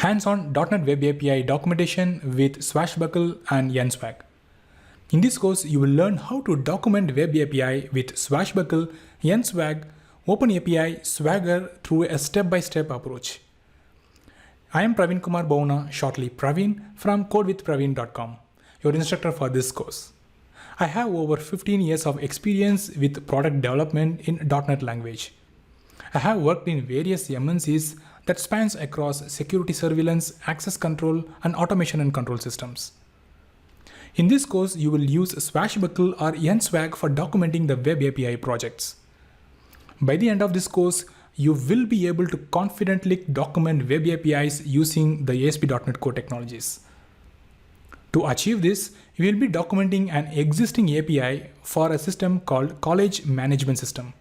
Hands-on .NET Web API documentation with Swashbuckle and NSwag. In this course, you will learn how to document Web API with Swashbuckle, NSwag, OpenAPI, Swagger through a step-by-step approach. I am Praveen Kumar Bhavna, shortly Praveen, from CodeWithPraveen.com, your instructor for this course. I have over 15 years of experience with product development in .NET language. I have worked in various MNCs that spans across security surveillance, access control, and automation and control systems. In this course, you will use Swashbuckle or NSwag for documenting the Web API projects. By the end of this course, you will be able to confidently document Web APIs using the ASP.NET Core technologies. To achieve this, you will be documenting an existing API for a system called College Management System.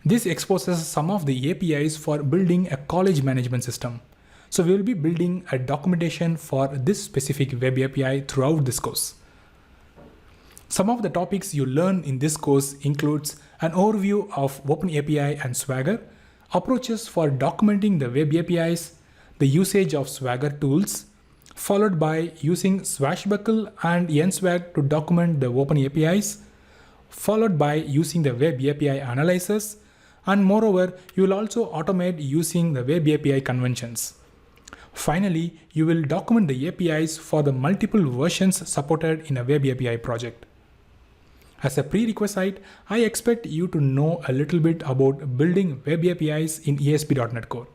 This exposes some of the APIs for building a college management system. So we will be building a documentation for this specific Web API throughout this course. Some of the topics you learn in this course includes an overview of OpenAPI and Swagger, approaches for documenting the Web APIs, the usage of Swagger tools, followed by using Swashbuckle and NSwag to document the OpenAPIs, followed by using the Web API analyzers, and moreover, you will also automate using the Web API conventions. Finally, you will document the APIs for the multiple versions supported in a Web API project. As a prerequisite, I expect you to know a little bit about building Web APIs in ASP.NET Core.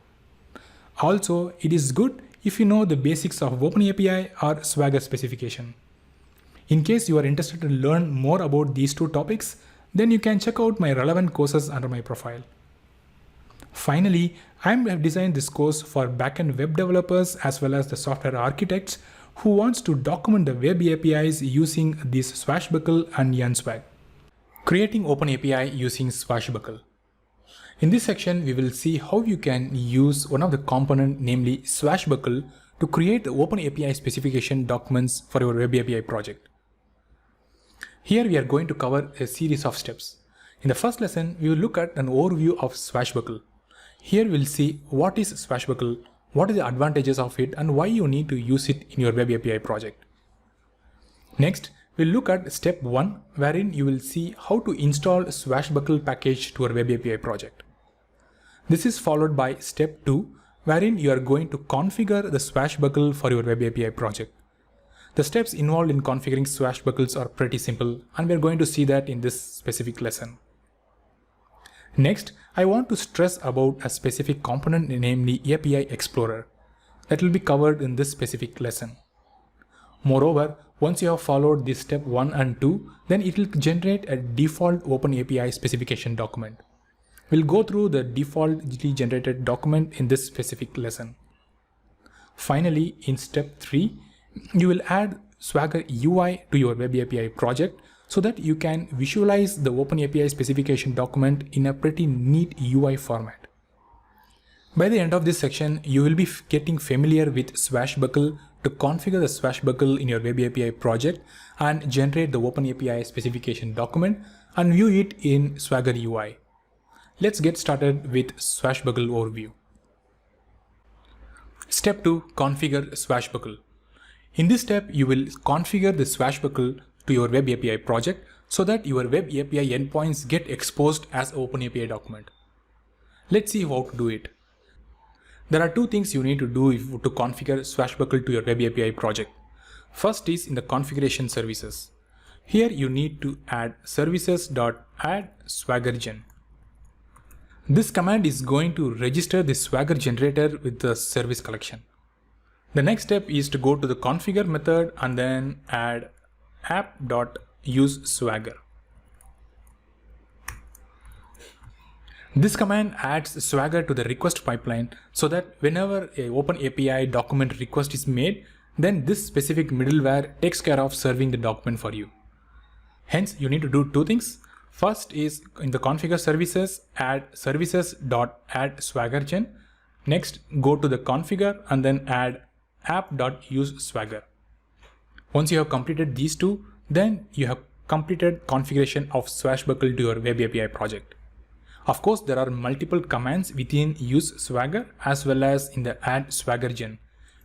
Also, it is good if you know the basics of OpenAPI or Swagger specification. In case you are interested to learn more about these two topics, then you can check out my relevant courses under my profile. Finally, I have designed this course for backend web developers as well as the software architects who wants to document the Web APIs using these Swashbuckle and NSwag. Creating OpenAPI using Swashbuckle. In this section, we will see how you can use one of the component, namely Swashbuckle, to create the OpenAPI specification documents for your Web API project. Here we are going to cover a series of steps. In the first lesson, we will look at an overview of Swashbuckle. Here we'll see what is Swashbuckle, what are the advantages of it, and why you need to use it in your Web API project. Next, we'll look at step 1, wherein you will see how to install Swashbuckle package to your Web API project. This is followed by step 2, wherein you are going to configure the Swashbuckle for your Web API project. The steps involved in configuring Swashbuckles are pretty simple, and we're going to see that in this specific lesson. Next, I want to stress about a specific component, namely API Explorer, that will be covered in this specific lesson. Moreover, once you have followed this step 1 and 2, then it will generate a default OpenAPI specification document. We'll go through the defaultly generated document in this specific lesson. Finally, in step 3, you will add Swagger UI to your Web API project so that you can visualize the OpenAPI specification document in a pretty neat UI format. By the end of this section, you will be getting familiar with Swashbuckle to configure the Swashbuckle in your Web API project and generate the OpenAPI specification document and view it in Swagger UI. Let's get started with Swashbuckle overview. Step 2. Configure Swashbuckle. In this step, you will configure the Swashbuckle to your Web API project so that your Web API endpoints get exposed as OpenAPI document. Let's see how to do it. There are two things you need to do to configure Swashbuckle to your Web API project. First is in the configuration services. Here you need to add services.add_swaggergen. This command is going to register the Swagger generator with the service collection. The next step is to go to the configure method and then add app.useSwagger. This command adds Swagger to the request pipeline so that whenever a OpenAPI document request is made, then this specific middleware takes care of serving the document for you. Hence, you need to do two things. First is in the configure services, add services.add_swaggergen. Next, go to the configure and then add app.useSwagger. Once you have completed these two, then you have completed configuration of Swashbuckle to your Web API project. Of course, there are multiple commands within use Swagger as well as in the add swaggergen,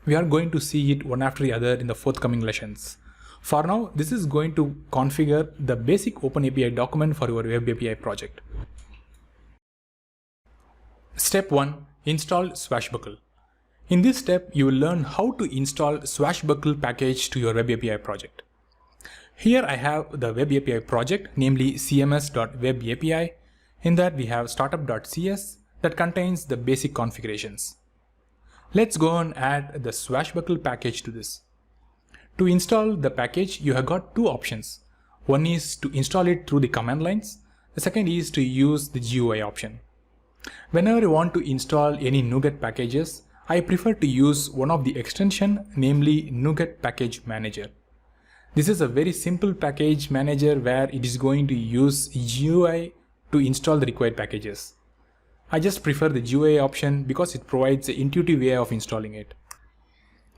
We are going to see it one after the other in the forthcoming lessons. For now, this is going to configure the basic OpenAPI document for your Web API project. Step 1. Install Swashbuckle. In this step, you will learn how to install Swashbuckle package to your Web API project. Here I have the Web API project, namely cms.webapi. In that we have startup.cs that contains the basic configurations. Let's go and add the Swashbuckle package to this. To install the package, you have got two options. One is to install it through the command lines. The second is to use the GUI option. Whenever you want to install any NuGet packages, I prefer to use one of the extension, namely NuGet Package Manager. This is a very simple package manager where it is going to use GUI to install the required packages. I just prefer the GUI option because it provides an intuitive way of installing it.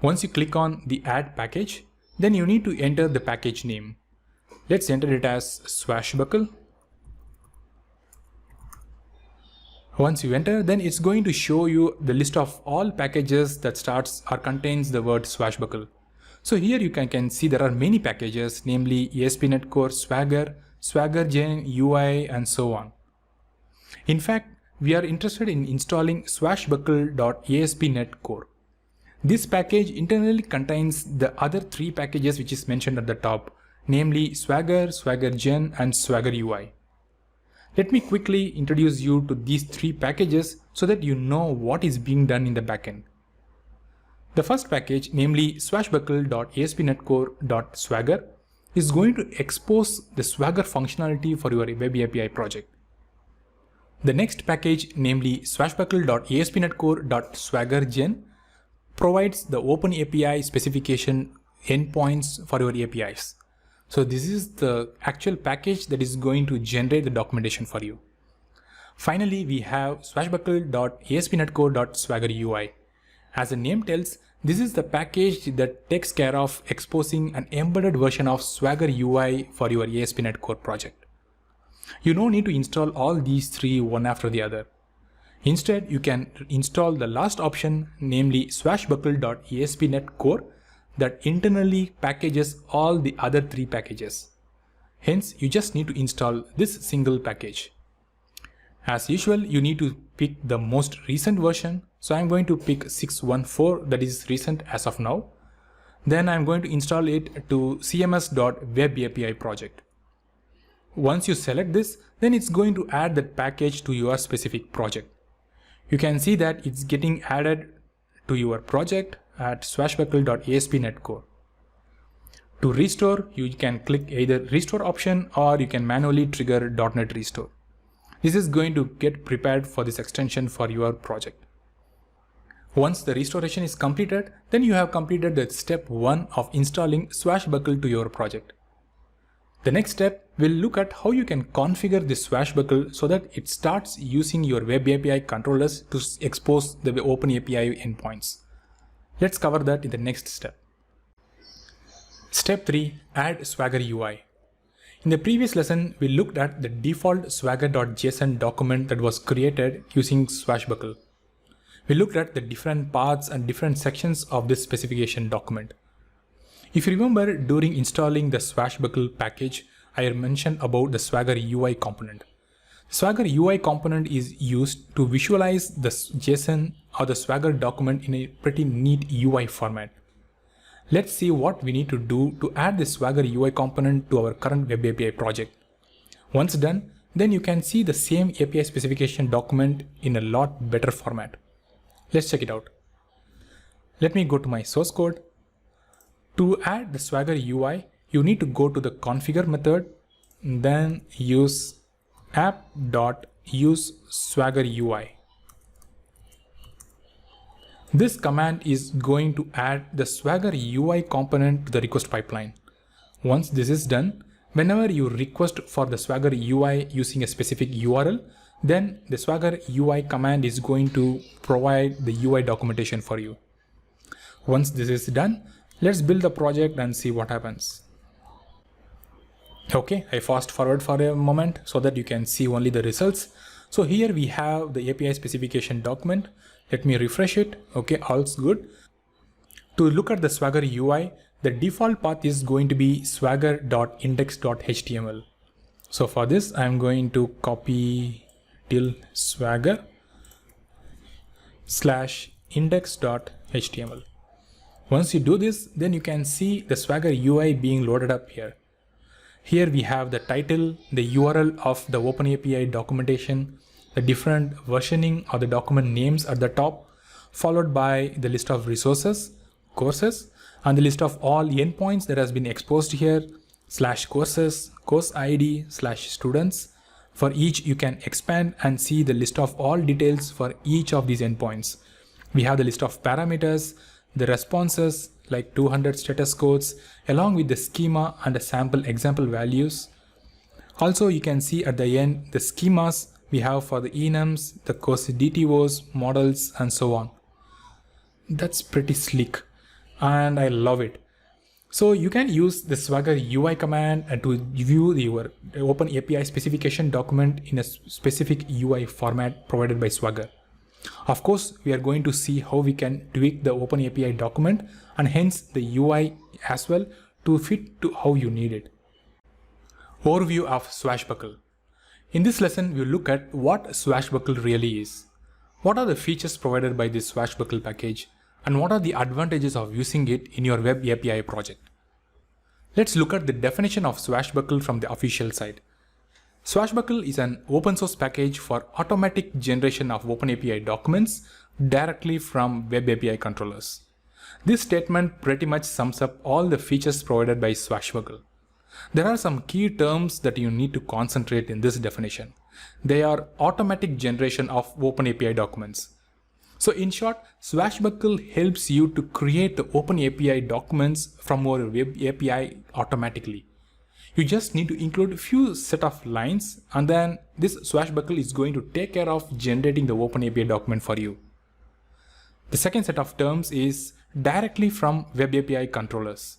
Once you click on the add package, then you need to enter the package name. Let's enter it as Swashbuckle. Once you enter, then it's going to show you the list of all packages that starts or contains the word Swashbuckle. So here you can see there are many packages, namely aspnetcore, Swagger, SwaggerGen, UI, and so on. In fact, we are interested in installing swashbuckle.aspnetcore. This package internally contains the other three packages which is mentioned at the top, namely Swagger, SwaggerGen, and Swagger UI. Let me quickly introduce you to these three packages so that you know what is being done in the backend. The first package, namely swashbuckle.aspnetcore.swagger, is going to expose the Swagger functionality for your Web API project. The next package, namely swashbuckle.aspnetcore.swaggergen, provides the OpenAPI specification endpoints for your APIs. So this is the actual package that is going to generate the documentation for you. Finally, we have swashbuckle.aspnetcore.swaggerui. As the name tells, this is the package that takes care of exposing an embedded version of Swagger UI for your ASP.NET Core project. You don't need to install all these three one after the other. Instead, you can install the last option, namely swashbuckle.asp.NET Core, that internally packages all the other three packages. Hence, you just need to install this single package. As usual, you need to pick the most recent version. So I'm going to pick 614, that is recent as of now. Then I'm going to install it to cms.webapi project. Once you select this, then it's going to add that package to your specific project. You can see that it's getting added to your project at swashbuckle.asp.NET Core. To restore, you can click either restore option or you can manually trigger .NET restore. This is going to get prepared for this extension for your project. Once the restoration is completed, then you have completed the step 1 of installing Swashbuckle to your project. The next step will look at how you can configure this Swashbuckle so that it starts using your Web API controllers to expose the OpenAPI endpoints. Let's cover that in the next step. Step 3. Add Swagger UI. In the previous lesson, we looked at the default swagger.json document that was created using Swashbuckle. We looked at the different parts and different sections of this specification document. If you remember, during installing the Swashbuckle package, I mentioned about the Swagger UI component. Swagger UI component is used to visualize the JSON or the Swagger document in a pretty neat UI format. Let's see what we need to do to add the Swagger UI component to our current Web API project. Once done, then you can see the same API specification document in a lot better format. Let's check it out. Let me go to my source code. To add the Swagger UI, you need to go to the configure method, then use app.useSwaggerUI. This command is going to add the Swagger UI component to the request pipeline. Once this is done, whenever you request for the Swagger UI using a specific URL, then the Swagger UI command is going to provide the UI documentation for you. Once this is done, let's build the project and see what happens. Okay, I fast forward for a moment so that you can see only the results. So here we have the API specification document. Let me refresh it. Okay, all's good. To look at the Swagger UI, the default path is going to be swagger.index.html. So for this, I'm going to copy till swagger/index.html. Once you do this, then you can see the Swagger UI being loaded up here. Here we have the title, the URL of the OpenAPI documentation, the different versioning of the document names at the top, followed by the list of resources, courses, and the list of all endpoints that has been exposed here, /courses, course ID, /students. For each, you can expand and see the list of all details for each of these endpoints. We have the list of parameters, the responses like 200 status codes, along with the schema and the sample example values. Also, you can see at the end the schemas we have for the enums, the course DTOs, models, and so on. That's pretty slick and I love it. So you can use the Swagger UI command to view your OpenAPI specification document in a specific UI format provided by Swagger. Of course, we are going to see how we can tweak the OpenAPI document and hence the UI as well to fit to how you need it. Overview of Swashbuckle. In this lesson, we'll look at what Swashbuckle really is. What are the features provided by this Swashbuckle package? And what are the advantages of using it in your web API project? Let's look at the definition of Swashbuckle from the official site. Swashbuckle is an open source package for automatic generation of OpenAPI documents directly from web API controllers. This statement pretty much sums up all the features provided by Swashbuckle. There are some key terms that you need to concentrate in this definition. They are automatic generation of OpenAPI documents. So in short, Swashbuckle helps you to create the OpenAPI documents from your web API automatically. You just need to include a few set of lines and then this Swashbuckle is going to take care of generating the OpenAPI document for you. The second set of terms is directly from web API controllers,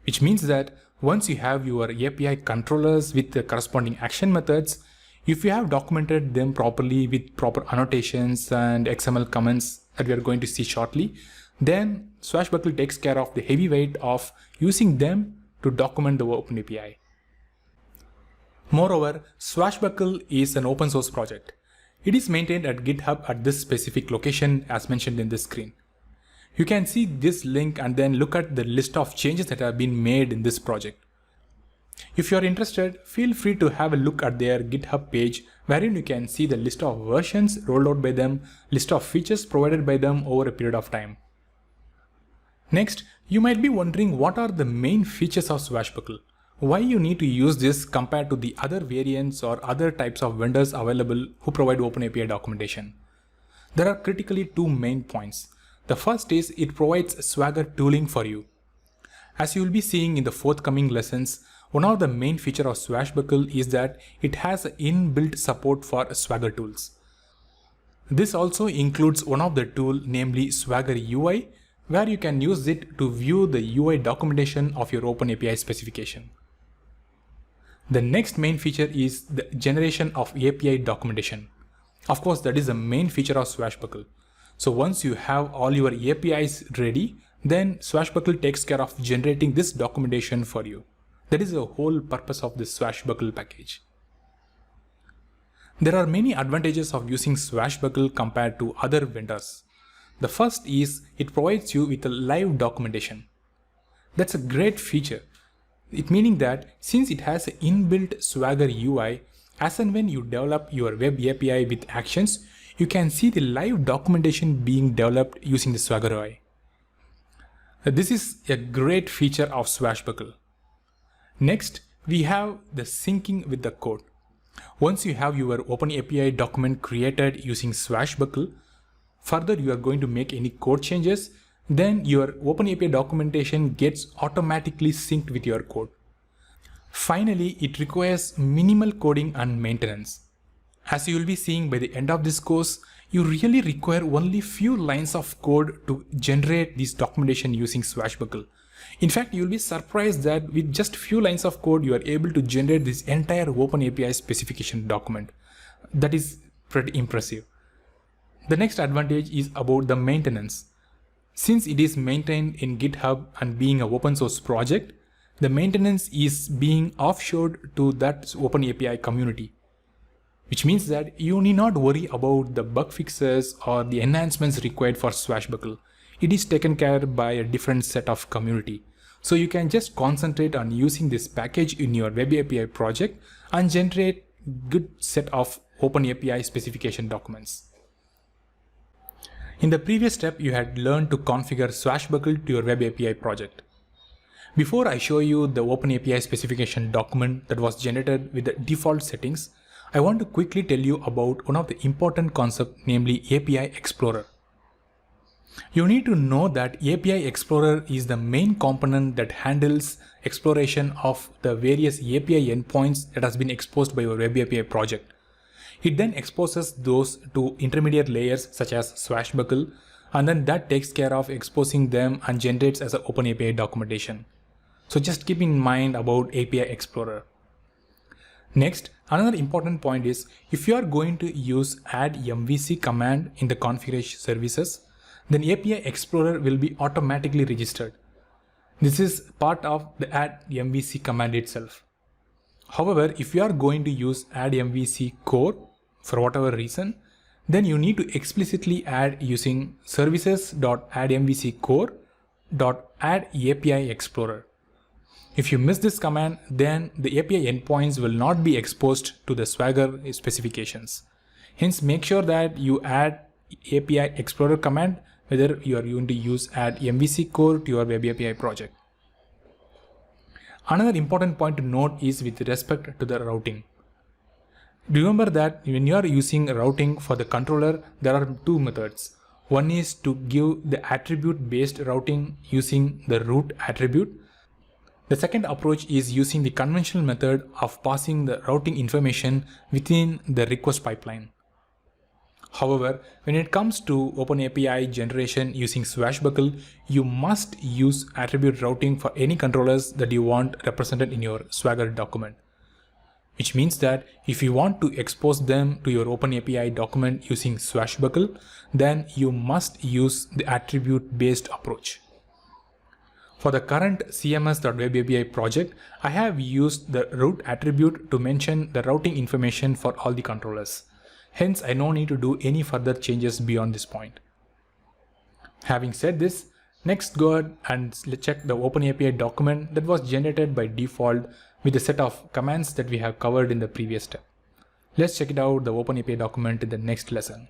which means that once you have your API controllers with the corresponding action methods, if you have documented them properly with proper annotations and XML comments that we are going to see shortly, then Swashbuckle takes care of the heavy weight of using them to document the OpenAPI. Moreover, Swashbuckle is an open source project. It is maintained at GitHub at this specific location as mentioned in this screen. You can see this link and then look at the list of changes that have been made in this project. If you are interested, feel free to have a look at their GitHub page wherein you can see the list of versions rolled out by them, list of features provided by them over a period of time. Next, you might be wondering what are the main features of Swashbuckle? Why you need to use this compared to the other variants or other types of vendors available who provide OpenAPI documentation? There are critically two main points. The first is it provides Swagger tooling for you. As you will be seeing in the forthcoming lessons, one of the main features of Swashbuckle is that it has inbuilt support for Swagger tools. This also includes one of the tools, namely Swagger UI, where you can use it to view the UI documentation of your OpenAPI specification. The next main feature is the generation of API documentation. Of course, that is the main feature of Swashbuckle. So once you have all your APIs ready, then Swashbuckle takes care of generating this documentation for you. That is the whole purpose of this Swashbuckle package. There are many advantages of using Swashbuckle compared to other vendors. The first is it provides you with a live documentation. That's a great feature. It meaning that since it has an inbuilt Swagger UI, as and when you develop your web API with actions, you can see the live documentation being developed using the Swagger UI. This is a great feature of Swashbuckle. Next, we have the syncing with the code. Once you have your OpenAPI document created using Swashbuckle, further you are going to make any code changes, then your OpenAPI documentation gets automatically synced with your code. Finally, it requires minimal coding and maintenance. As you will be seeing by the end of this course, you really require only few lines of code to generate this documentation using Swashbuckle. In fact, you will be surprised that with just few lines of code, you are able to generate this entire OpenAPI specification document. That is pretty impressive. The next advantage is about the maintenance. Since it is maintained in GitHub and being an open source project, the maintenance is being offshored to that OpenAPI community, which means that you need not worry about the bug fixes or the enhancements required for Swashbuckle. It is taken care by a different set of community. So you can just concentrate on using this package in your webapi project and generate good set of OpenAPI specification documents. In the previous step, you had learned to configure Swashbuckle to your webapi project. Before I show you the OpenAPI specification document that was generated with the default settings, I want to quickly tell you about one of the important concepts, namely API Explorer. You need to know that API Explorer is the main component that handles exploration of the various API endpoints that has been exposed by your webapi project. It then exposes those to intermediate layers such as Swashbuckle, and then that takes care of exposing them and generates as an OpenAPI documentation. So just keep in mind about API Explorer. Next, another important point is if you are going to use add MVC command in the configuration services, then API Explorer will be automatically registered. This is part of the add MVC command itself. However, if you are going to use add MVC core for whatever reason, then you need to explicitly add using services.addmvccore.add_API Explorer. If you miss this command, then the API endpoints will not be exposed to the Swagger specifications. Hence, make sure that you add API Explorer command whether you are going to use add MVC core to your webapi project. Another important point to note is with respect to the routing. Remember that when you are using routing for the controller, there are two methods. One is to give the attribute based routing using the root attribute. The second approach is using the conventional method of passing the routing information within the request pipeline. However, when it comes to OpenAPI generation using Swashbuckle, you must use attribute routing for any controllers that you want represented in your Swagger document. Which means that if you want to expose them to your OpenAPI document using Swashbuckle, then you must use the attribute based approach. For the current cms.webapi project, I have used the root attribute to mention the routing information for all the controllers. Hence, I no need to do any further changes beyond this point. Having said this, next go ahead and check the OpenAPI document that was generated by default with the set of commands that we have covered in the previous step. Let's check it out, the OpenAPI document in the next lesson.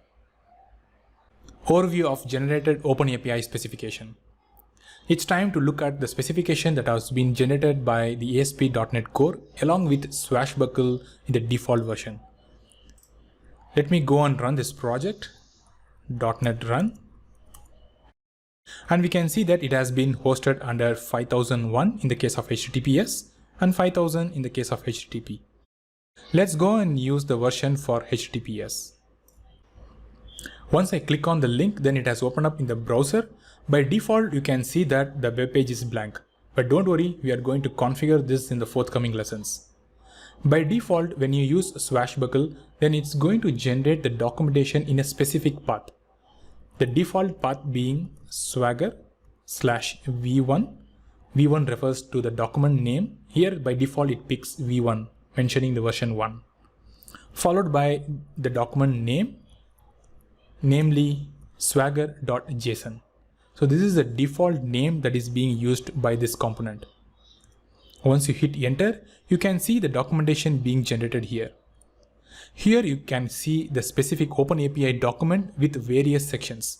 Overview of generated OpenAPI specification. It's time to look at the specification that has been generated by the ASP.NET Core along with Swashbuckle in the default version. Let me go and run this project, .NET run. And we can see that it has been hosted under 5001 in the case of HTTPS and 5000 in the case of HTTP. Let's go and use the version for HTTPS. Once I click on the link, then it has opened up in the browser. By default, you can see that the web page is blank. But don't worry, we are going to configure this in the forthcoming lessons. By default, when you use Swashbuckle, then it's going to generate the documentation in a specific path. The default path being swagger/v1. v1 refers to the document name. Here by default it picks v1, mentioning the version 1. Followed by the document name, namely swagger.json. So this is the default name that is being used by this component. Once you hit enter, you can see the documentation being generated here. Here you can see the specific OpenAPI document with various sections.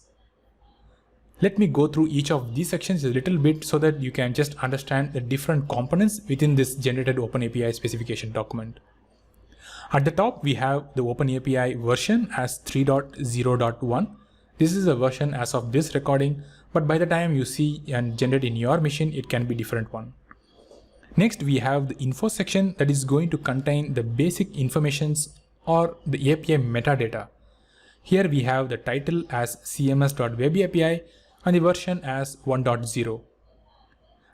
Let me go through each of these sections a little bit so that you can just understand the different components within this generated OpenAPI specification document. At the top, we have the OpenAPI version as 3.0.1. This is a version as of this recording, but by the time you see and generate in your machine, it can be different one. Next, we have the info section that is going to contain the basic informations or the API metadata. Here we have the title as cms.webapi and the version as 1.0.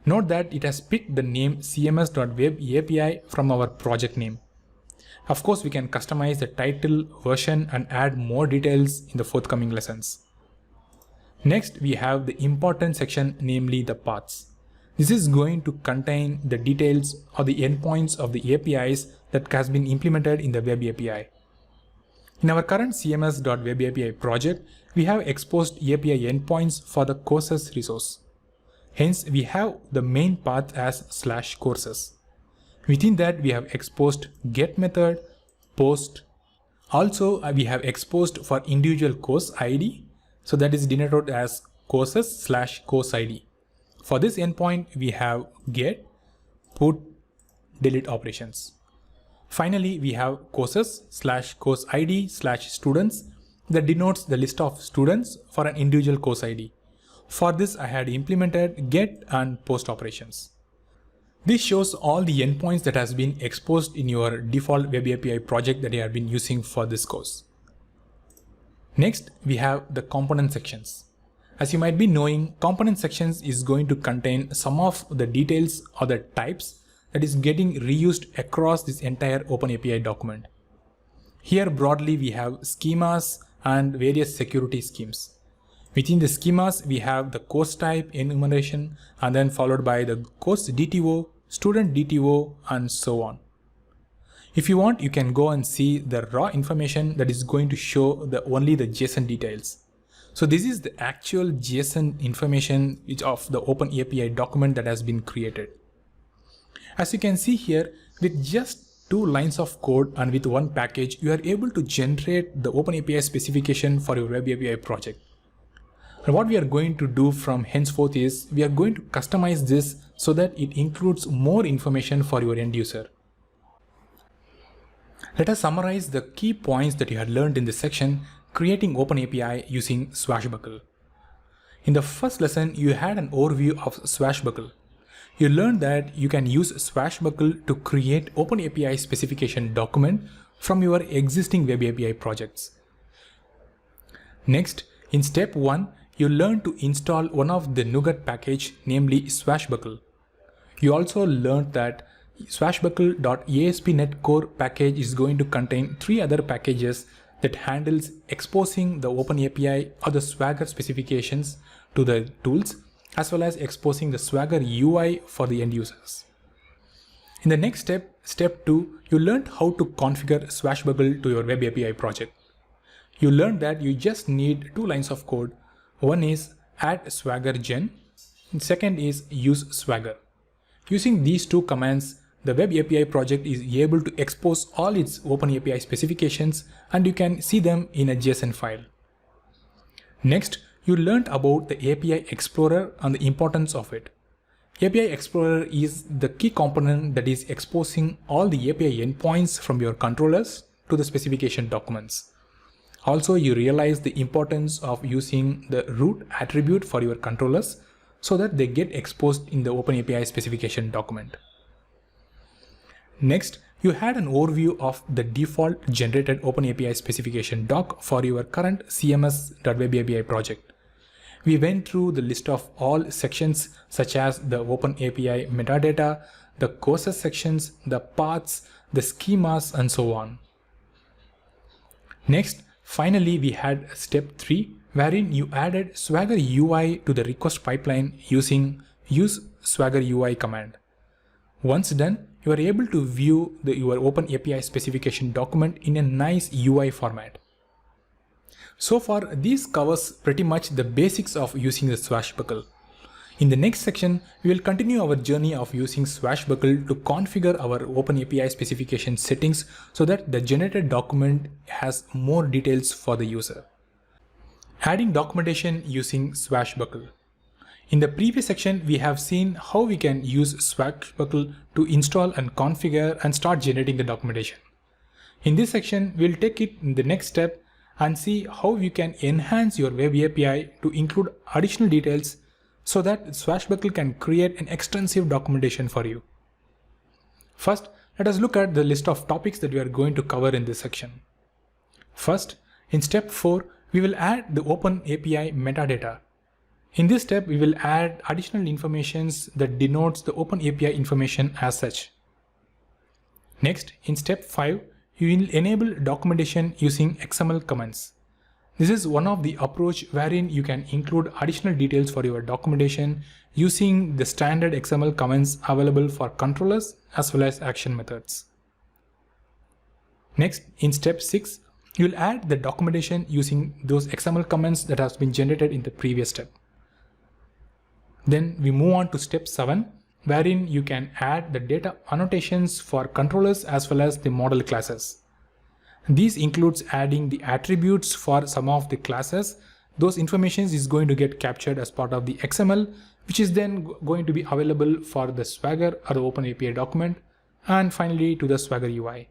Note that it has picked the name cms.webapi from our project name. Of course, we can customize the title, version and add more details in the forthcoming lessons. Next, we have the important section, namely the paths. This is going to contain the details or the endpoints of the APIs that has been implemented in the Web API. In our current cms.webapi project, we have exposed API endpoints for the courses resource. Hence, we have the main path as /courses. Within that, we have exposed get method, post. Also, we have exposed for individual course ID. So that is denoted as courses/course ID. For this endpoint, we have get, put, delete operations. Finally, we have courses/course ID/students that denotes the list of students for an individual course ID. For this, I had implemented get and post operations. This shows all the endpoints that has been exposed in your default Web API project that you have been using for this course. Next, we have the component sections. As you might be knowing, component sections is going to contain some of the details or the types that is getting reused across this entire OpenAPI document. Here broadly we have schemas and various security schemes. Within the schemas, we have the course type enumeration and then followed by the course DTO, student DTO, and so on. If you want, you can go and see the raw information that is going to show only the JSON details. So this is the actual JSON information of the OpenAPI document that has been created. As you can see here, with just 2 lines of code and with one package, you are able to generate the OpenAPI specification for your Web API project. And what we are going to do from henceforth is we are going to customize this so that it includes more information for your end user. Let us summarize the key points that you had learned in this section, creating OpenAPI using Swashbuckle. In the first lesson, you had an overview of Swashbuckle. You learned that you can use Swashbuckle to create OpenAPI specification document from your existing Web API projects. Next, in step 1, you learned to install one of the NuGet package, namely Swashbuckle. You also learned that Swashbuckle.aspnetcore package is going to contain 3 other packages that handles exposing the OpenAPI or the Swagger specifications to the tools, as well as exposing the Swagger UI for the end users. In the next step, step 2, you learned how to configure Swashbuckle to your Web API project. You learned that you just need 2 lines of code. One is add Swagger gen, and second is use Swagger. Using these 2 commands, the Web API project is able to expose all its OpenAPI specifications and you can see them in a JSON file. Next, you learned about the API Explorer and the importance of it. API Explorer is the key component that is exposing all the API endpoints from your controllers to the specification documents. Also, you realize the importance of using the root attribute for your controllers so that they get exposed in the OpenAPI specification document. Next, you had an overview of the default generated OpenAPI specification doc for your current cms.webapi project. We went through the list of all sections such as the OpenAPI metadata, the courses sections, the paths, the schemas, and so on. Next, finally, we had step 3, wherein you added Swagger UI to the request pipeline using use Swagger UI command. Once done, you are able to view your OpenAPI specification document in a nice UI format. So far, this covers pretty much the basics of using the Swashbuckle. In the next section, we will continue our journey of using Swashbuckle to configure our OpenAPI specification settings so that the generated document has more details for the user. Adding documentation using Swashbuckle. In the previous section, we have seen how we can use Swashbuckle to install and configure and start generating the documentation. In this section, we'll take it in the next step and see how you can enhance your Web API to include additional details so that Swashbuckle can create an extensive documentation for you. First, let us look at the list of topics that we are going to cover in this section. First, in step 4, we will add the OpenAPI metadata. In this step, we will add additional information that denotes the OpenAPI information as such. Next, in step 5, you will enable documentation using XML commands. This is one of the approach wherein you can include additional details for your documentation using the standard XML comments available for controllers as well as action methods. Next, in step 6, you'll add the documentation using those XML comments that has been generated in the previous step. Then we move on to step 7, wherein you can add the data annotations for controllers as well as the model classes. These includes adding the attributes for some of the classes. Those information is going to get captured as part of the XML, which is then going to be available for the Swagger or the OpenAPI document, and finally to the Swagger UI.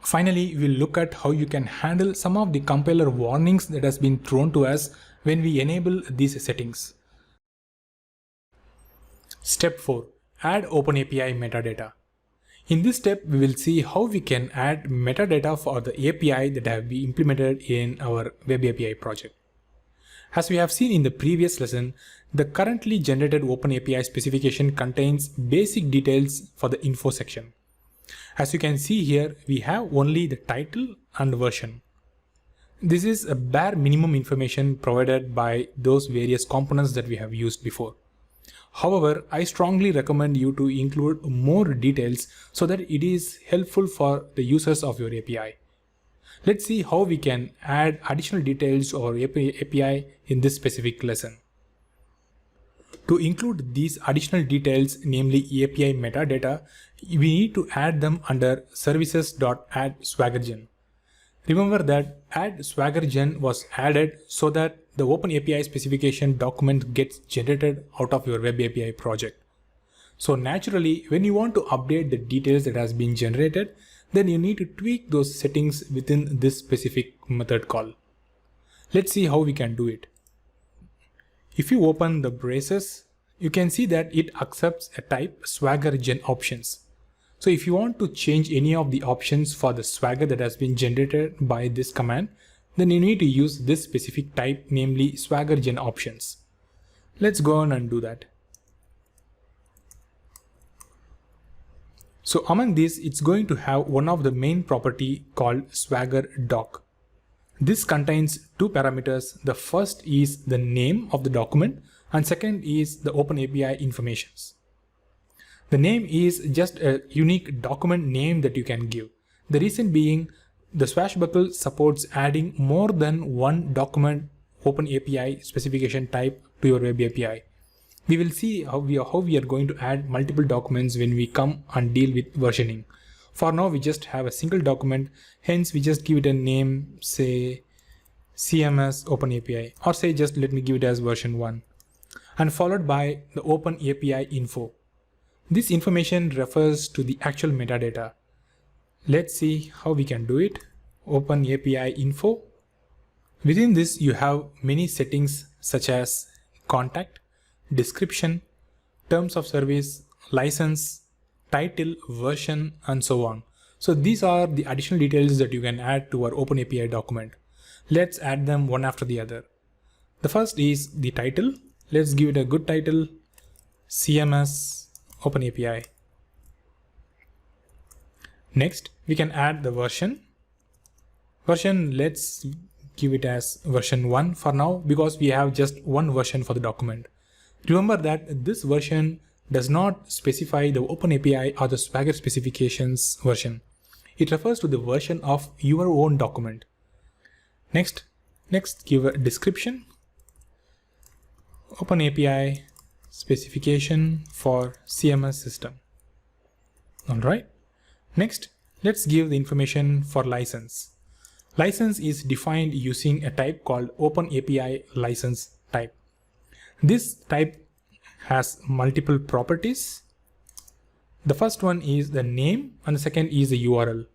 Finally, we'll look at how you can handle some of the compiler warnings that has been thrown to us when we enable these settings. Step 4. Add OpenAPI metadata. In this step, we will see how we can add metadata for the API that have been implemented in our webapi project. As we have seen in the previous lesson, the currently generated OpenAPI specification contains basic details for the info section. As you can see here, we have only the title and version. This is a bare minimum information provided by those various components that we have used before. However, I strongly recommend you to include more details so that it is helpful for the users of your API. Let's see how we can add additional details to our API in this specific lesson. To include these additional details, namely API metadata, we need to add them under services.add_swaggergen. Remember that add_swaggergen was added so that the OpenAPI specification document gets generated out of your webapi project. So naturally, when you want to update the details that has been generated, then you need to tweak those settings within this specific method call. Let's see how we can do it. If you open the braces, you can see that it accepts a type swaggergen options. So if you want to change any of the options for the Swagger that has been generated by this command, then you need to use this specific type, namely swaggergen options. Let's go on and do that. So among these, it's going to have one of the main property called Swagger doc. This contains two parameters. The first is the name of the document and second is the OpenAPI informations. The name is just a unique document name that you can give. The reason being, the Swashbuckle supports adding more than one document OpenAPI specification type to your web API. We will see how we are going to add multiple documents when we come and deal with versioning. For now, we just have a single document, hence we just give it a name, say CMS OpenAPI, or say just let me give it as version 1, and followed by the OpenAPI info. This information refers to the actual metadata. Let's see how we can do it. OpenAPI info. Within this, you have many settings such as contact, description, terms of service, license, title, version, and so on. So these are the additional details that you can add to our OpenAPI document. Let's add them one after the other. The first is the title. Let's give it a good title, CMS OpenAPI. Next, we can add the version. Let's give it as version 1 for now because we have just one version for the document. Remember that this version does not specify the OpenAPI or the Swagger specifications version. It refers to the version of your own document. Next give a description. OpenAPI specification for CMS system. Alright. Next, let's give the information for license. License is defined using a type called OpenAPI license type. This type has multiple properties. The first one is the name and the second is the URL.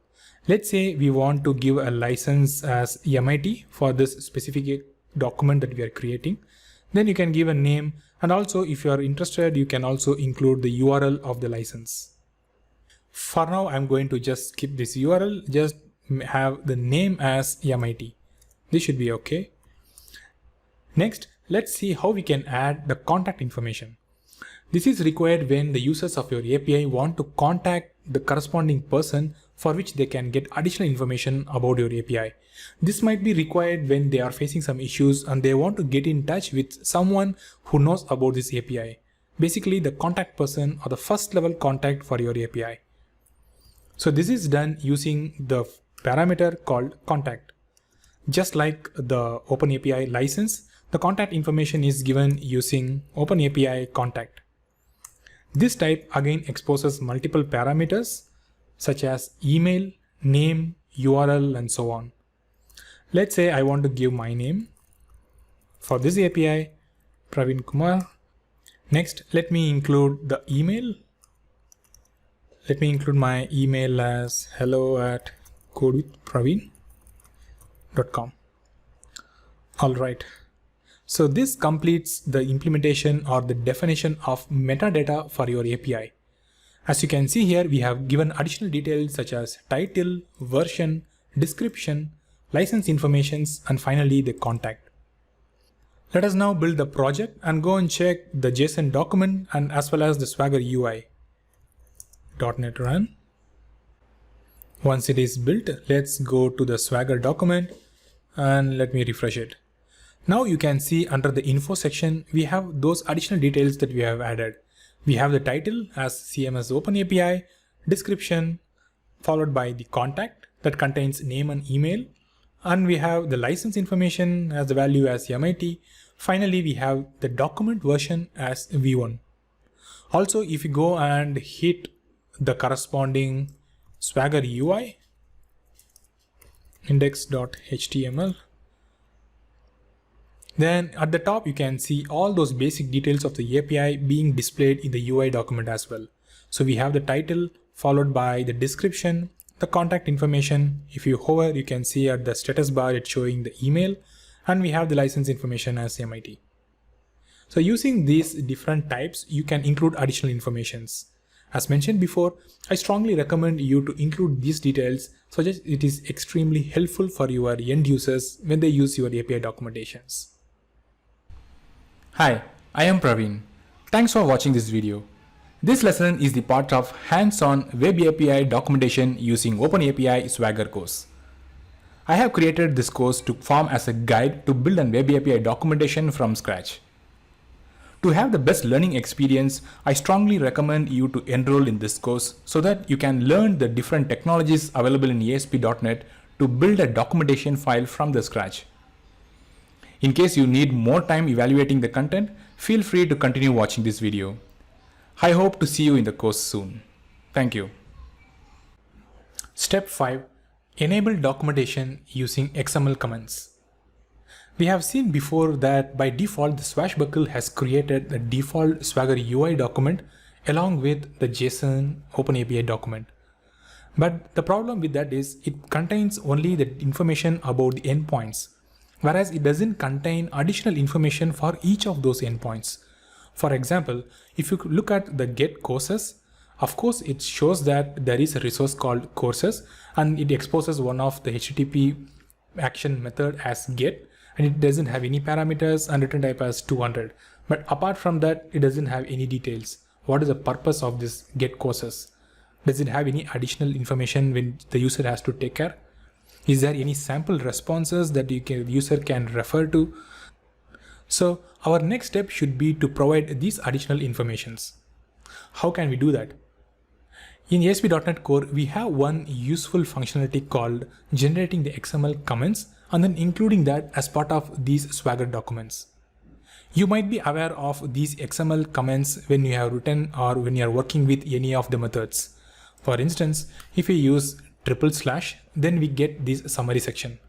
Let's say we want to give a license as MIT for this specific document that we are creating. Then you can give a name, and also if you are interested, you can also include the URL of the license. For now, I'm going to just skip this URL, just have the name as MIT. This should be okay. Next, let's see how we can add the contact information. This is required when the users of your API want to contact the corresponding person for which they can get additional information about your API. This might be required when they are facing some issues and they want to get in touch with someone who knows about this API. Basically the contact person or the first level contact for your API. So this is done using the parameter called contact. Just like the OpenAPI license, the contact information is given using OpenAPI contact. This type again exposes multiple parameters such as email, name, URL, and so on. Let's say I want to give my name. For this API, Praveen Kumar. Next, let me include the email. Let me include my email as hello@codewithpraveen.com. Alright. So this completes the implementation or the definition of metadata for your API. As you can see here, we have given additional details such as title, version, description, license informations, and finally the contact. Let us now build the project and go and check the JSON document and as well as the Swagger UI. .NET run. Once it is built, let's go to the Swagger document and let me refresh it. Now you can see under the info section, we have those additional details that we have added. We have the title as CMS OpenAPI, description, followed by the contact that contains name and email. And we have the license information as the value as MIT. Finally, we have the document version as V1. Also, if you go and hit the corresponding Swagger UI, index.html, then at the top you can see all those basic details of the API being displayed in the UI document as well. So we have the title followed by the description, the contact information. If you hover, you can see at the status bar it's showing the email, and we have the license information as MIT. So using these different types, you can include additional informations. As mentioned before, I strongly recommend you to include these details so that it is extremely helpful for your end users when they use your API documentations. Hi, I am Praveen. Thanks for watching this video. This lesson is the part of hands-on Web API documentation using OpenAPI Swagger course. I have created this course to form as a guide to build an Web API documentation from scratch. To have the best learning experience, I strongly recommend you to enroll in this course so that you can learn the different technologies available in ASP.NET to build a documentation file from the scratch. In case you need more time evaluating the content, feel free to continue watching this video. I hope to see you in the course soon. Thank you. Step 5. Enable documentation using XML comments. We have seen before that by default the Swashbuckle has created the default Swagger UI document along with the JSON OpenAPI document. But the problem with that is it contains only the information about the endpoints, whereas it doesn't contain additional information for each of those endpoints. For example, if you look at the get courses, of course it shows that there is a resource called courses and it exposes one of the HTTP action method as get, and it doesn't have any parameters and return type as 200. But apart from that, it doesn't have any details. What is the purpose of this get courses? Does it have any additional information when the user has to take care? Is there any sample responses that the user can refer to? So our next step should be to provide these additional informations. How can we do that? In ASP.NET Core, we have one useful functionality called generating the XML comments and then including that as part of these Swagger documents. You might be aware of these XML comments when you have written or when you are working with any of the methods. For instance, if we use // then we get this summary section.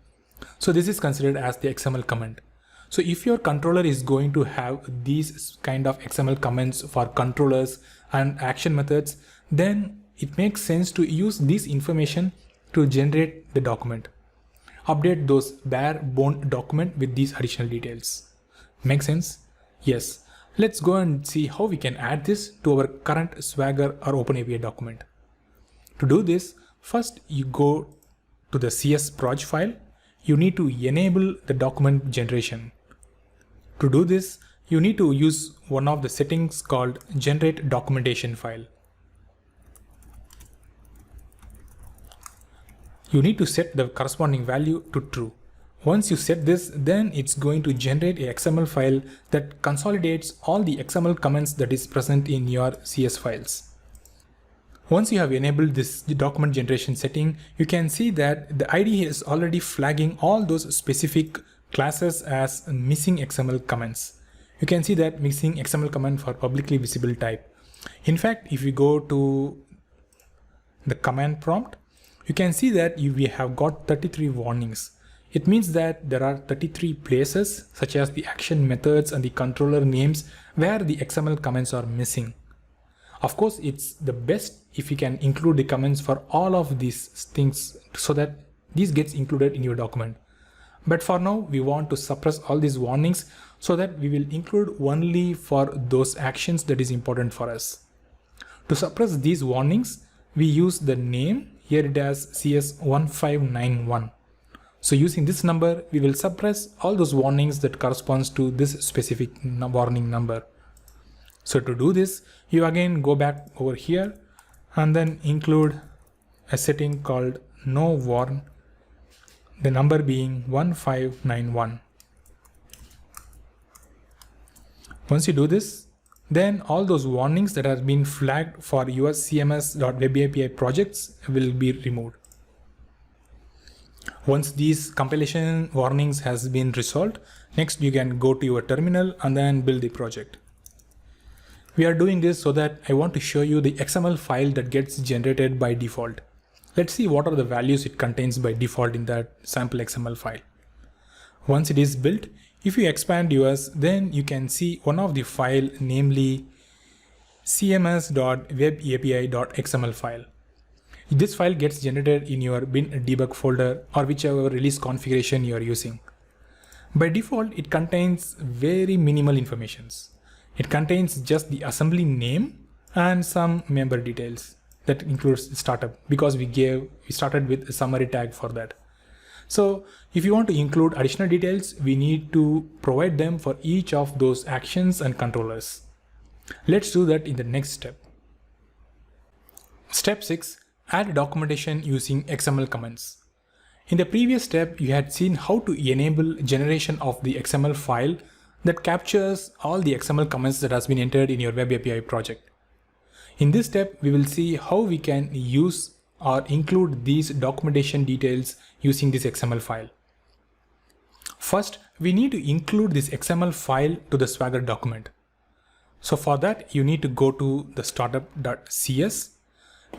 So this is considered as the XML comment. So if your controller is going to have these kind of XML comments for controllers and action methods, then it makes sense to use this information to generate the document. Update those bare bone document with these additional details. Make sense? Yes. Let's go and see how we can add this to our current Swagger or OpenAPI document. To do this, first you go to the CS proj file. You need to enable the document generation. To do this, you need to use one of the settings called generate documentation file. You need to set the corresponding value to true. Once you set this, then it's going to generate a XML file that consolidates all the XML comments that is present in your CS files. Once you have enabled this document generation setting, you can see that the IDE is already flagging all those specific classes as missing XML comments. You can see that missing XML comment for publicly visible type. In fact, if you go to the command prompt, you can see that we have got 33 warnings. It means that there are 33 places, such as the action methods and the controller names, where the XML comments are missing. Of course, it's the best if you can include the comments for all of these things so that these gets included in your document. But for now, we want to suppress all these warnings so that we will include only for those actions that is important for us. To suppress these warnings, we use the name. Here it has CS1591. So using this number, we will suppress all those warnings that corresponds to this specific warning number. So to do this, you again go back over here and then include a setting called no warn, the number being 1591. Once you do this, then all those warnings that have been flagged for your cms.webapi projects will be removed. Once these compilation warnings has been resolved, next you can go to your terminal and then build the project. We are doing this so that I want to show you the XML file that gets generated by default. Let's see what are the values it contains by default in that sample XML file. Once it is built, if you expand yours, then you can see one of the file, namely cms.webapi.xml file. This file gets generated in your bin debug folder or whichever release configuration you are using. By default, it contains very minimal informations. It contains just the assembly name and some member details. That includes the startup because we started with a summary tag for that. So if you want to include additional details, we need to provide them for each of those actions and controllers. Let's do that in the next step. Step 6. Add documentation using XML comments. In the previous step, you had seen how to enable generation of the XML file that captures all the XML comments that has been entered in your Web API project. In this step, we will see how we can use or include these documentation details using this XML file. First, we need to include this XML file to the Swagger document. So for that, you need to go to the startup.cs.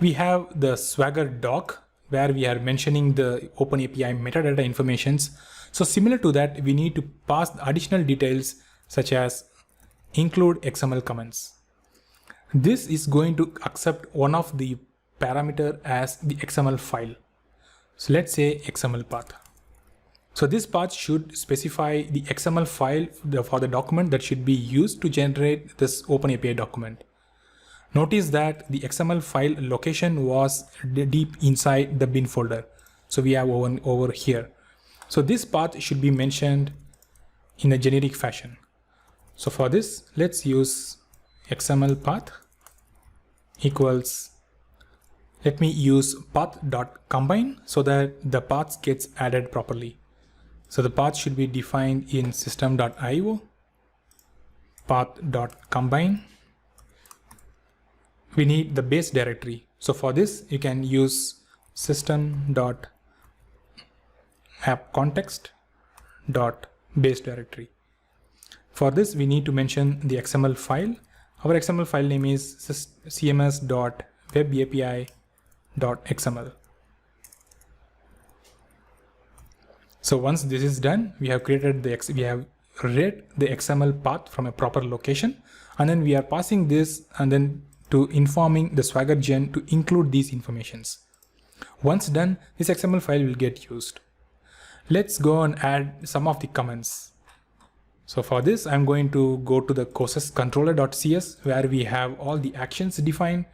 We have the Swagger doc where we are mentioning the OpenAPI metadata informations. So similar to that, we need to pass additional details such as include XML comments. This is going to accept one of the parameter as the XML file. So let's say XML path. So this path should specify the XML file for the document that should be used to generate this OpenAPI document. Notice that the XML file location was deep inside the bin folder. So we have one over here. So this path should be mentioned in a generic fashion. So for this, let's use XML path equals, let me use path.combine so that the paths gets added properly. So the path should be defined in system.io, path.combine. We need the base directory. So for this, you can use system.appcontext.base directory. For this, we need to mention the XML file. Our XML file name is cms.webapi.xml. So once this is done, we have read the XML path from a proper location, and then we are passing this and then to informing the Swagger gen to include these informations. Once done, this XML file will get used. Let's go and add some of the comments. So for this, I'm going to go to the courses controller.cs where we have all the actions defined.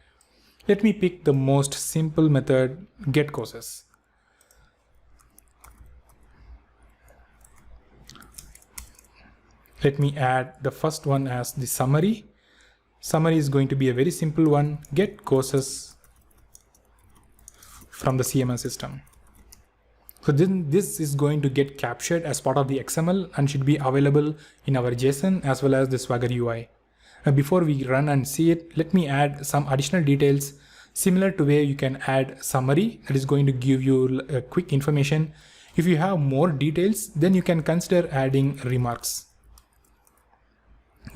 Let me pick the most simple method, get courses. Let me add the first one as the summary. Summary is going to be a very simple one, get courses from the CMS system. So then this is going to get captured as part of the XML and should be available in our JSON as well as the Swagger UI. Before we run and see it, let me add some additional details similar to where you can add summary that is going to give you a quick information. If you have more details, then you can consider adding remarks.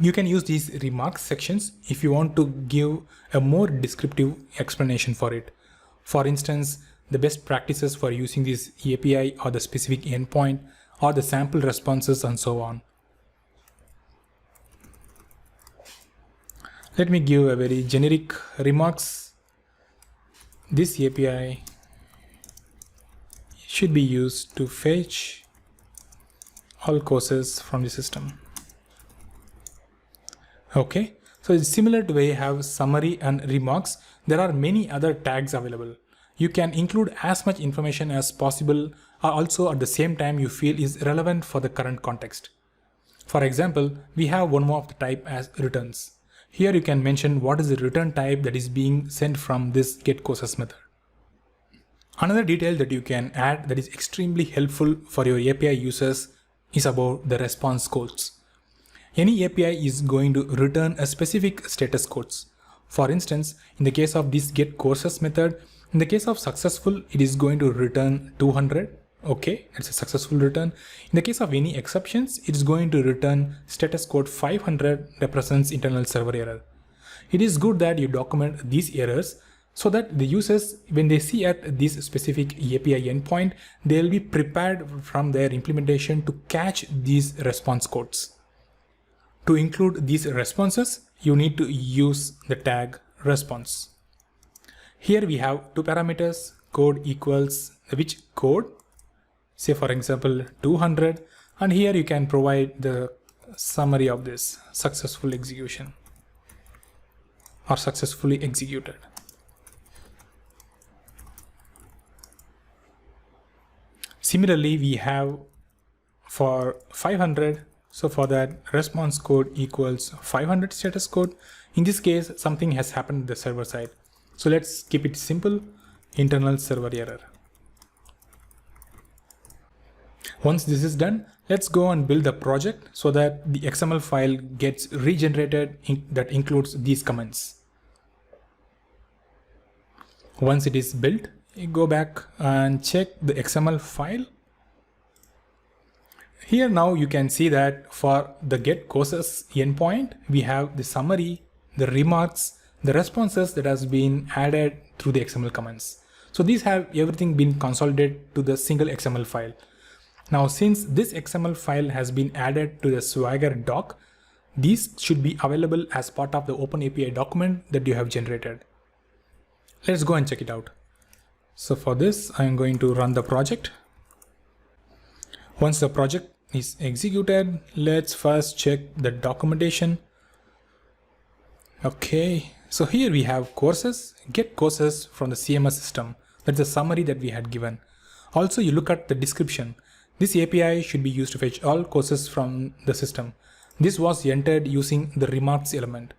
You can use these remarks sections if you want to give a more descriptive explanation for it. For instance, the best practices for using this API or the specific endpoint or the sample responses and so on. Let me give a very generic remarks. This API should be used to fetch all courses from the system. Okay, so it's similar to where you have summary and remarks. There are many other tags available. You can include as much information as possible, or also at the same time you feel is relevant for the current context. For example, we have one more of the type as returns. Here you can mention what is the return type that is being sent from this getCourses method. Another detail that you can add that is extremely helpful for your API users is about the response codes. Any API is going to return a specific status codes. For instance, in the case of this getCourses method, in the case of successful, it is going to return 200. Okay, it's a successful return. In the case of any exceptions, it is going to return status code 500 represents internal server error. It is good that you document these errors so that the users, when they see at this specific API endpoint, they'll be prepared from their implementation to catch these response codes. To include these responses, you need to use the tag response. Here we have two parameters, code equals which code, say for example 200, and here you can provide the summary of this successful execution or successfully executed. Similarly, we have for 500, so for that response code equals 500 status code. In this case, something has happened at the server side. So let's keep it simple, internal server error. Once this is done, let's go and build the project so that the XML file gets regenerated that includes these comments. Once it is built, you go back and check the XML file. Here now you can see that for the getCourses endpoint, we have the summary, the remarks, the responses that has been added through the XML comments. So these have everything been consolidated to the single XML file. Now, since this XML file has been added to the Swagger doc, these should be available as part of the OpenAPI document that you have generated. Let's go and check it out. So for this, I'm going to run the project. Once the project is executed, let's first check the documentation. Okay, so here we have courses, getCourses from the CMS system. That's the summary that we had given. Also, you look at the description. This API should be used to fetch all courses from the system. This was entered using the remarks element.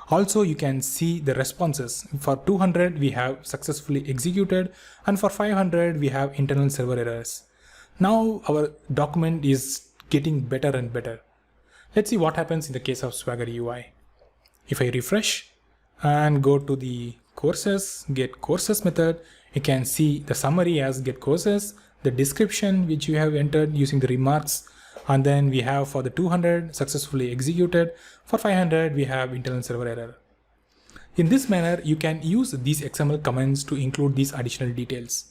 Also, you can see the responses. For 200, we have successfully executed, and for 500, we have internal server errors. Now our document is getting better and better. Let's see what happens in the case of Swagger UI. If I refresh and go to the courses, getCourses method, you can see the summary as getCourses, the description which you have entered using the remarks, and then we have for the 200 successfully executed, for 500 we have internal server error. In this manner, you can use these XML comments to include these additional details.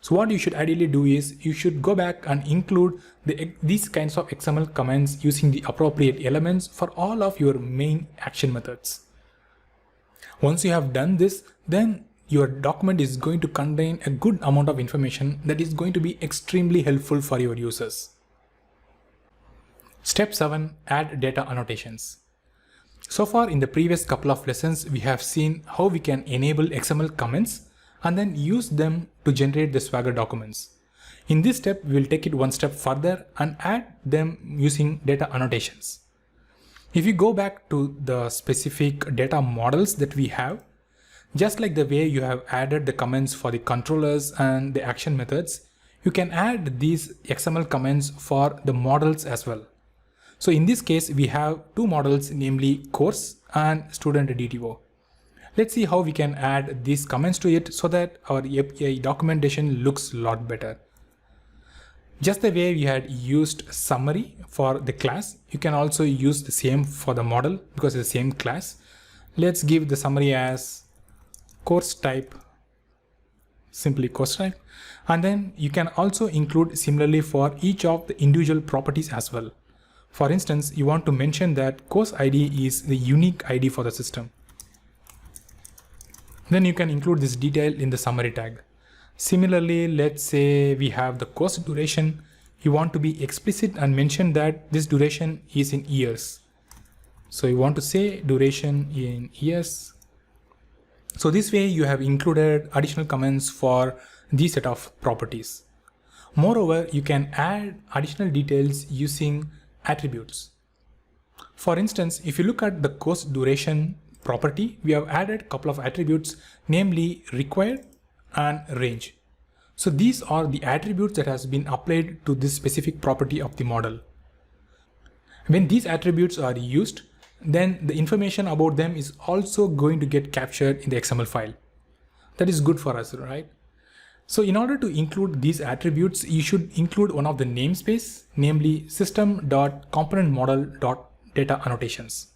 So what you should ideally do is you should go back and include these kinds of XML comments using the appropriate elements for all of your main action methods. Once you have done this, then your document is going to contain a good amount of information that is going to be extremely helpful for your users. Step 7. Add data annotations. So far in the previous couple of lessons, we have seen how we can enable XML comments and then use them to generate the Swagger documents. In this step, we will take it one step further and add them using data annotations. If you go back to the specific data models that we have, just like the way you have added the comments for the controllers and the action methods, you can add these XML comments for the models as well. So in this case, we have two models, namely course and student DTO. Let's see how we can add these comments to it so that our API documentation looks a lot better. Just the way we had used summary for the class, you can also use the same for the model because it's the same class. Let's give the summary as course type, simply course type. And then you can also include similarly for each of the individual properties as well. For instance, you want to mention that course ID is the unique ID for the system. Then you can include this detail in the summary tag. Similarly, let's say we have the course duration. You want to be explicit and mention that this duration is in years. So you want to say duration in years. So this way you have included additional comments for these set of properties. Moreover, you can add additional details using attributes. For instance, if you look at the course duration property, we have added a couple of attributes, namely required and range. So these are the attributes that has been applied to this specific property of the model. When these attributes are used, then the information about them is also going to get captured in the XML file. That is good for us, right? So in order to include these attributes, you should include one of the namespace, namely system.componentModel.data annotations.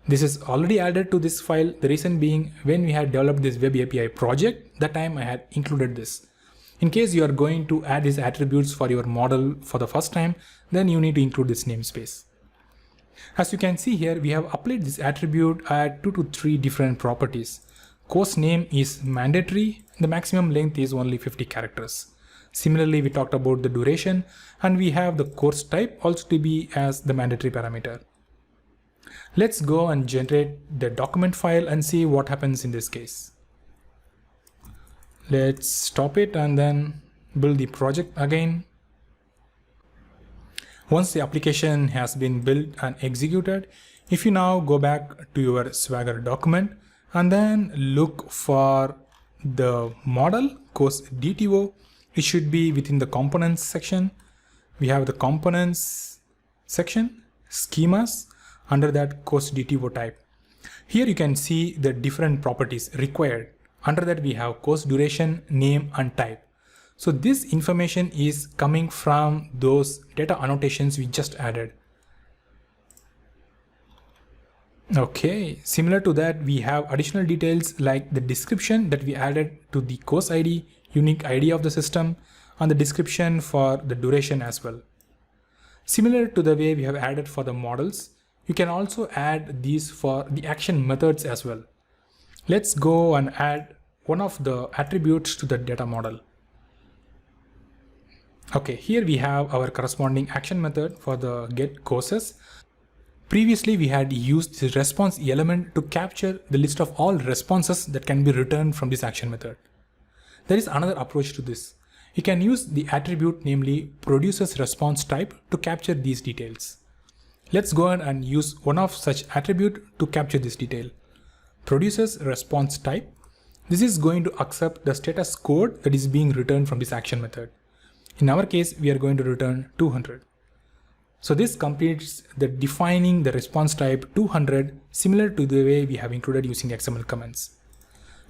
This is already added to this file. The reason being, when we had developed this web API project, that time I had included this. In case you are going to add these attributes for your model for the first time, then you need to include this namespace. As you can see here, we have applied this attribute at 2 to 3 different properties. Course name is mandatory. The maximum length is only 50 characters. Similarly, we talked about the duration, and we have the course type also to be as the mandatory parameter. Let's go and generate the document file and see what happens in this case. Let's stop it and then build the project again. Once the application has been built and executed, if you now go back to your Swagger document and then look for the model course DTO, it should be within the components section. We have the components section, schemas, under that course DTO type. Here you can see the different properties required. Under that we have course duration, name and type. So this information is coming from those data annotations we just added. Okay, similar to that, we have additional details like the description that we added to the course ID, unique ID of the system, and the description for the duration as well. Similar to the way we have added for the models, you can also add these for the action methods as well. Let's go and add one of the attributes to the data model. Okay, here we have our corresponding action method for the get courses. Previously, we had used the response element to capture the list of all responses that can be returned from this action method. There is another approach to this. You can use the attribute, namely produces response type, to capture these details. Let's go ahead and use one of such attribute to capture this detail. Produces response type. This is going to accept the status code that is being returned from this action method. In our case, we are going to return 200. So this completes the defining the response type 200, similar to the way we have included using XML comments.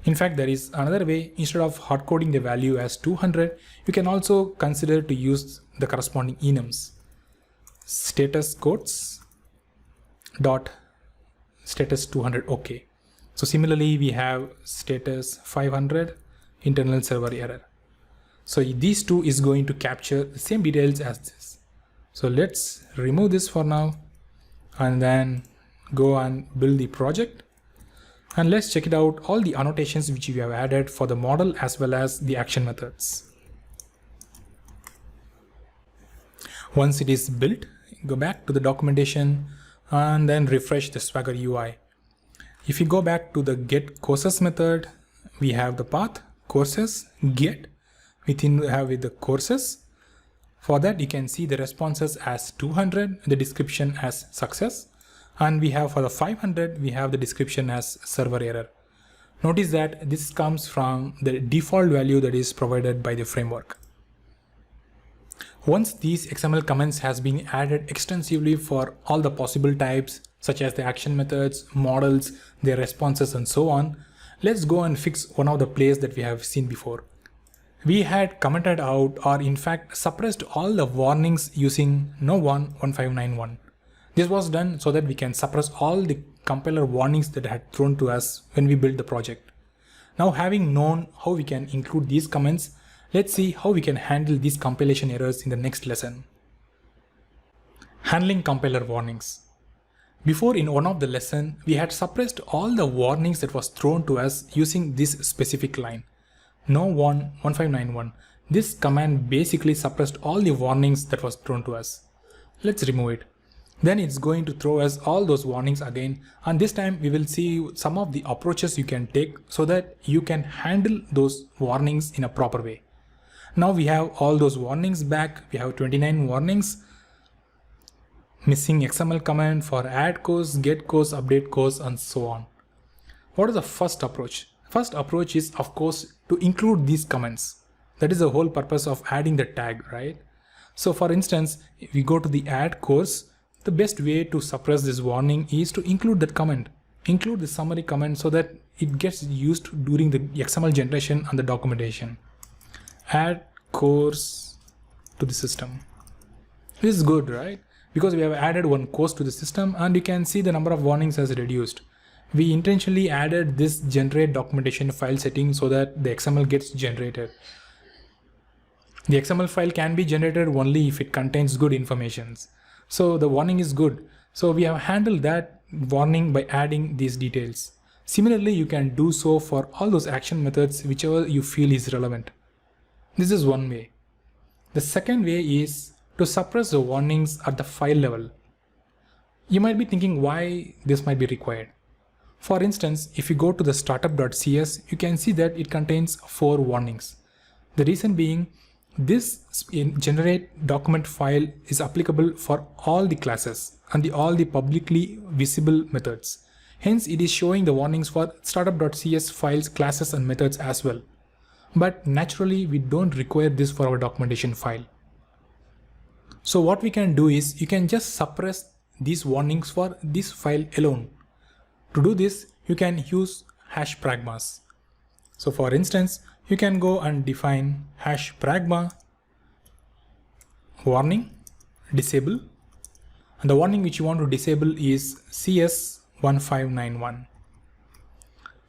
In fact, there is another way. Instead of hard coding the value as 200, you can also consider to use the corresponding enums. Status codes dot status 200 OK. So similarly, we have status 500 internal server error. So these two is going to capture the same details as this. So let's remove this for now and then go and build the project. And let's check it out, all the annotations which we have added for the model as well as the action methods. Once it is built, go back to the documentation and then refresh the Swagger UI. If you go back to the get courses method, we have the path courses get. Within we have with the courses. For that, you can see the responses as 200, the description as success. And we have for the 500, we have the description as server error. Notice that this comes from the default value that is provided by the framework. Once these XML comments has been added extensively for all the possible types, such as the action methods, models, their responses, and so on, let's go and fix one of the plays that we have seen before. We had commented out, or in fact suppressed, all the warnings using no1 1591. This was done so that we can suppress all the compiler warnings that had thrown to us when we built the project. Now, having known how we can include these comments, let's see how we can handle these compilation errors in the next lesson. Handling compiler warnings. Before, in one of the lesson, we had suppressed all the warnings that was thrown to us using this specific line, no1 1591. This command basically suppressed all the warnings that was thrown to us. Let's remove it. Then it's going to throw us all those warnings again, and this time we will see some of the approaches you can take so that you can handle those warnings in a proper way. Now we have all those warnings back. We have 29 warnings, missing XML command for add course, get course, update course, and so on. What is the first approach? First approach is, of course, to include these comments. That is the whole purpose of adding the tag, right? So for instance, if we go to the add course, the best way to suppress this warning is to include that comment. Include the summary comment so that it gets used during the XML generation and the documentation. Add course to the system. This is good, right? Because we have added one course to the system and you can see the number of warnings has reduced. We intentionally added this generate documentation file setting so that the XML gets generated. The XML file can be generated only if it contains good information. So the warning is good. So we have handled that warning by adding these details. Similarly, you can do so for all those action methods, whichever you feel is relevant. This is one way. The second way is to suppress the warnings at the file level. You might be thinking why this might be required. For instance, if you go to the startup.cs, you can see that it contains 4 warnings. The reason being, this generate document file is applicable for all the classes and all the publicly visible methods. Hence, it is showing the warnings for startup.cs files, classes, and methods as well. But naturally, we don't require this for our documentation file. So what we can do is, you can just suppress these warnings for this file alone. To do this, you can use hash pragmas. So for instance, you can go and define hash pragma warning disable, and the warning which you want to disable is CS1591.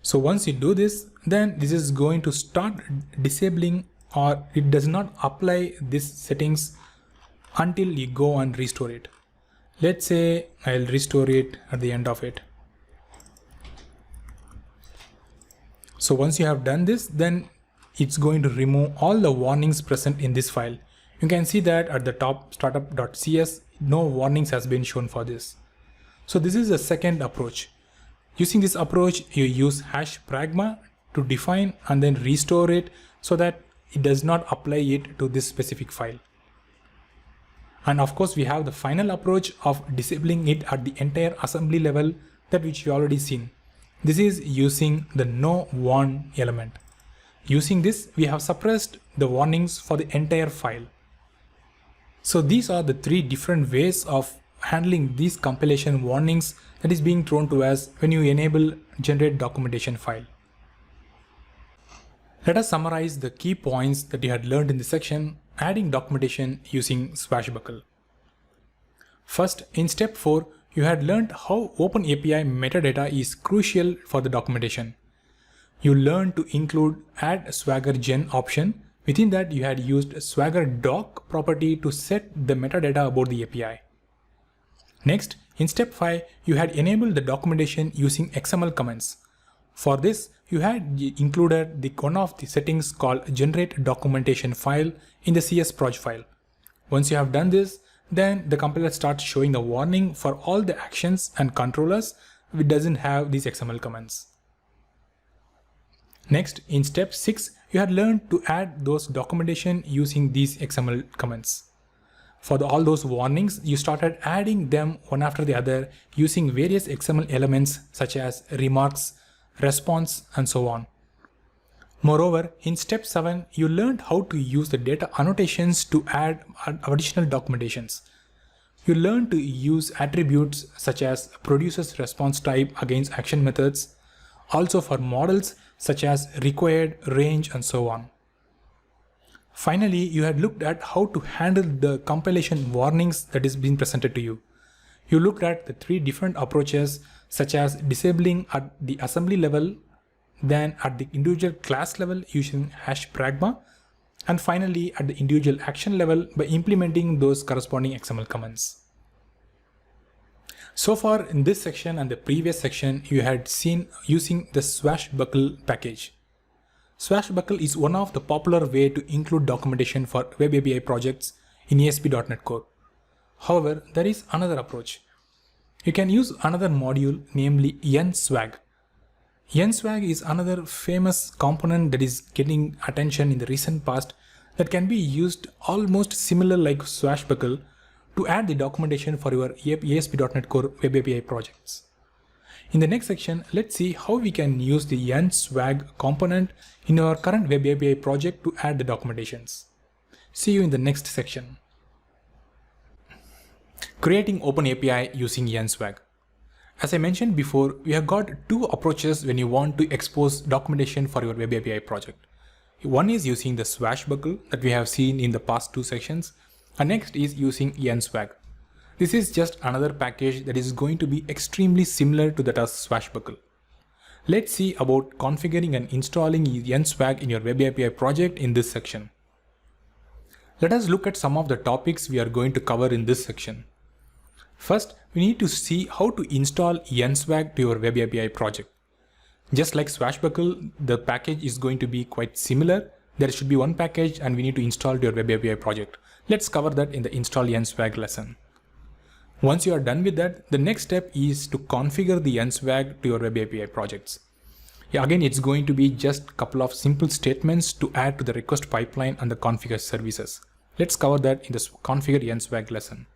So once you do this, then this is going to start disabling, or it does not apply these settings until you go and restore it. Let's say I'll restore it at the end of it. So once you have done this, then it's going to remove all the warnings present in this file. You can see that at the top, startup.cs, no warnings has been shown for this. So this is the second approach. Using this approach, you use hash pragma to define and then restore it so that it does not apply it to this specific file. And of course, we have the final approach of disabling it at the entire assembly level, that which you already seen. This is using the no warn element. Using this, we have suppressed the warnings for the entire file. So these are the 3 different ways of handling these compilation warnings that is being thrown to us when you enable generate documentation file. Let us summarize the key points that you had learned in this section, adding documentation using Swashbuckle. First, in step 4, you had learned how OpenAPI metadata is crucial for the documentation. You learned to include add swagger gen option. Within that, you had used swagger doc property to set the metadata about the API. Next, in step 5, you had enabled the documentation using XML comments. For this, you had included one of the settings called generate documentation file in the csproj file. Once you have done this, then the compiler starts showing the warning for all the actions and controllers which doesn't have these XML comments. Next, in step 6, you had learned to add those documentation using these XML comments. For all those warnings, you started adding them one after the other using various XML elements such as remarks, response, and so on. Moreover, in step 7, you learned how to use the data annotations to add additional documentations. You learned to use attributes such as produces response type against action methods, also for models such as required, range, and so on. Finally, you had looked at how to handle the compilation warnings that is being presented to you. You looked at the 3 different approaches such as disabling at the assembly level, then at the individual class level using #pragma, and finally at the individual action level by implementing those corresponding XML commands. So far in this section and the previous section, you had seen using the Swashbuckle package. Swashbuckle is one of the popular way to include documentation for web API projects in ASP.NET Core. However, there is another approach. You can use another module, namely NSwag. NSwag is another famous component that is getting attention in the recent past that can be used almost similar like Swashbuckle to add the documentation for your ASP.NET Core Web API projects. In the next section, let's see how we can use the NSwag component in our current Web API project to add the documentations. See you in the next section. Creating OpenAPI using NSwag. As I mentioned before, we have got 2 approaches when you want to expose documentation for your Web API project. One is using the Swashbuckle that we have seen in the past 2 sections, and next is using NSwag. This is just another package that is going to be extremely similar to that of Swashbuckle. Let's see about configuring and installing NSwag in your Web API project in this section. Let us look at some of the topics we are going to cover in this section. First, we need to see how to install NSwag to your Web API project. Just like Swashbuckle, the package is going to be quite similar. There should be one package and we need to install to your Web API project. Let's cover that in the install NSwag lesson. Once you are done with that, the next step is to configure the NSwag to your Web API projects. Again, it's going to be just a couple of simple statements to add to the request pipeline and the configure services. Let's cover that in the configure NSwag lesson.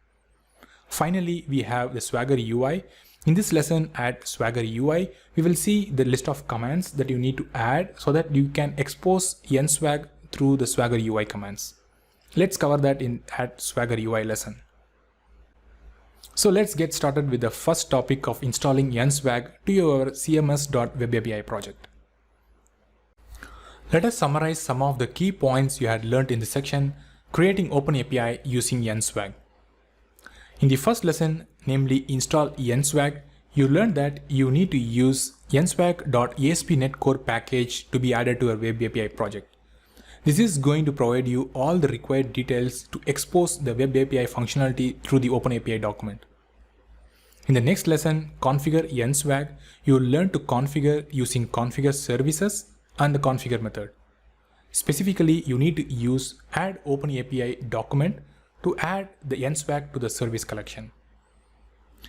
Finally, we have the Swagger UI. In this lesson at Swagger UI, we will see the list of commands that you need to add so that you can expose NSwag through the Swagger UI commands. Let's cover that at Swagger UI lesson. So let's get started with the first topic of installing NSwag to your cms.webapi project. Let us summarize some of the key points you had learned in this section, creating OpenAPI using NSwag. In the first lesson, namely install NSwag, you learned that you need to use nswag.aspnetcore package to be added to your Web API project. This is going to provide you all the required details to expose the Web API functionality through the OpenAPI document. In the next lesson, configure NSwag, you will learn to configure using configure services and the configure method. Specifically, you need to use add OpenAPI document to add the NSwag to the service collection.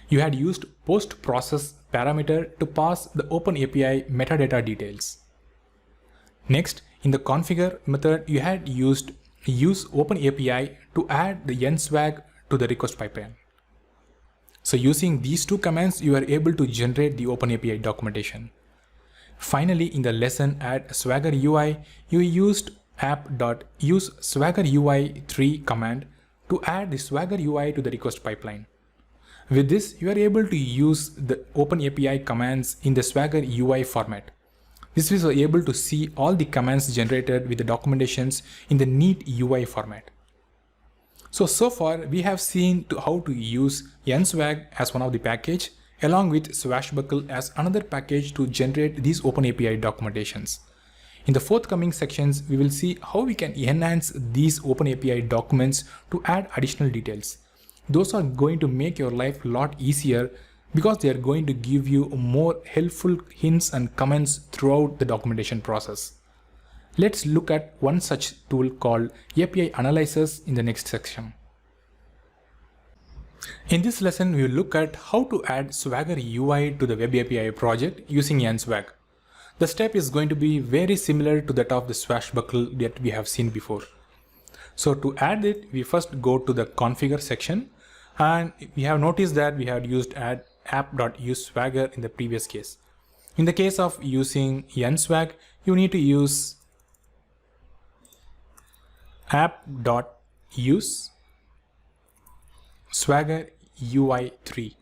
You had used post process parameter to pass the OpenAPI metadata details. Next, in the configure method, you had used use OpenAPI to add the NSwag to the request pipeline. So using these 2 commands, you are able to generate the OpenAPI documentation. Finally, in the lesson at Swagger UI, you used app.useSwaggerUI3 command to add the Swagger UI to the request pipeline. With this, you are able to use the OpenAPI commands in the Swagger UI format. This is able to see all the commands generated with the documentations in the neat UI format. So far we have seen how to use NSwag as one of the package along with Swashbuckle as another package to generate these OpenAPI documentations. In the forthcoming sections, we will see how we can enhance these OpenAPI documents to add additional details. Those are going to make your life a lot easier because they are going to give you more helpful hints and comments throughout the documentation process. Let's look at one such tool called API Analyzers in the next section. In this lesson, we will look at how to add Swagger UI to the Web API project using NSwag. The step is going to be very similar to that of the Swashbuckle that we have seen before. So to add it, we first go to the configure section, and we have noticed that we have used add app.useSwagger in the previous case. In the case of using NSwag, you need to use app.use Swagger UI3.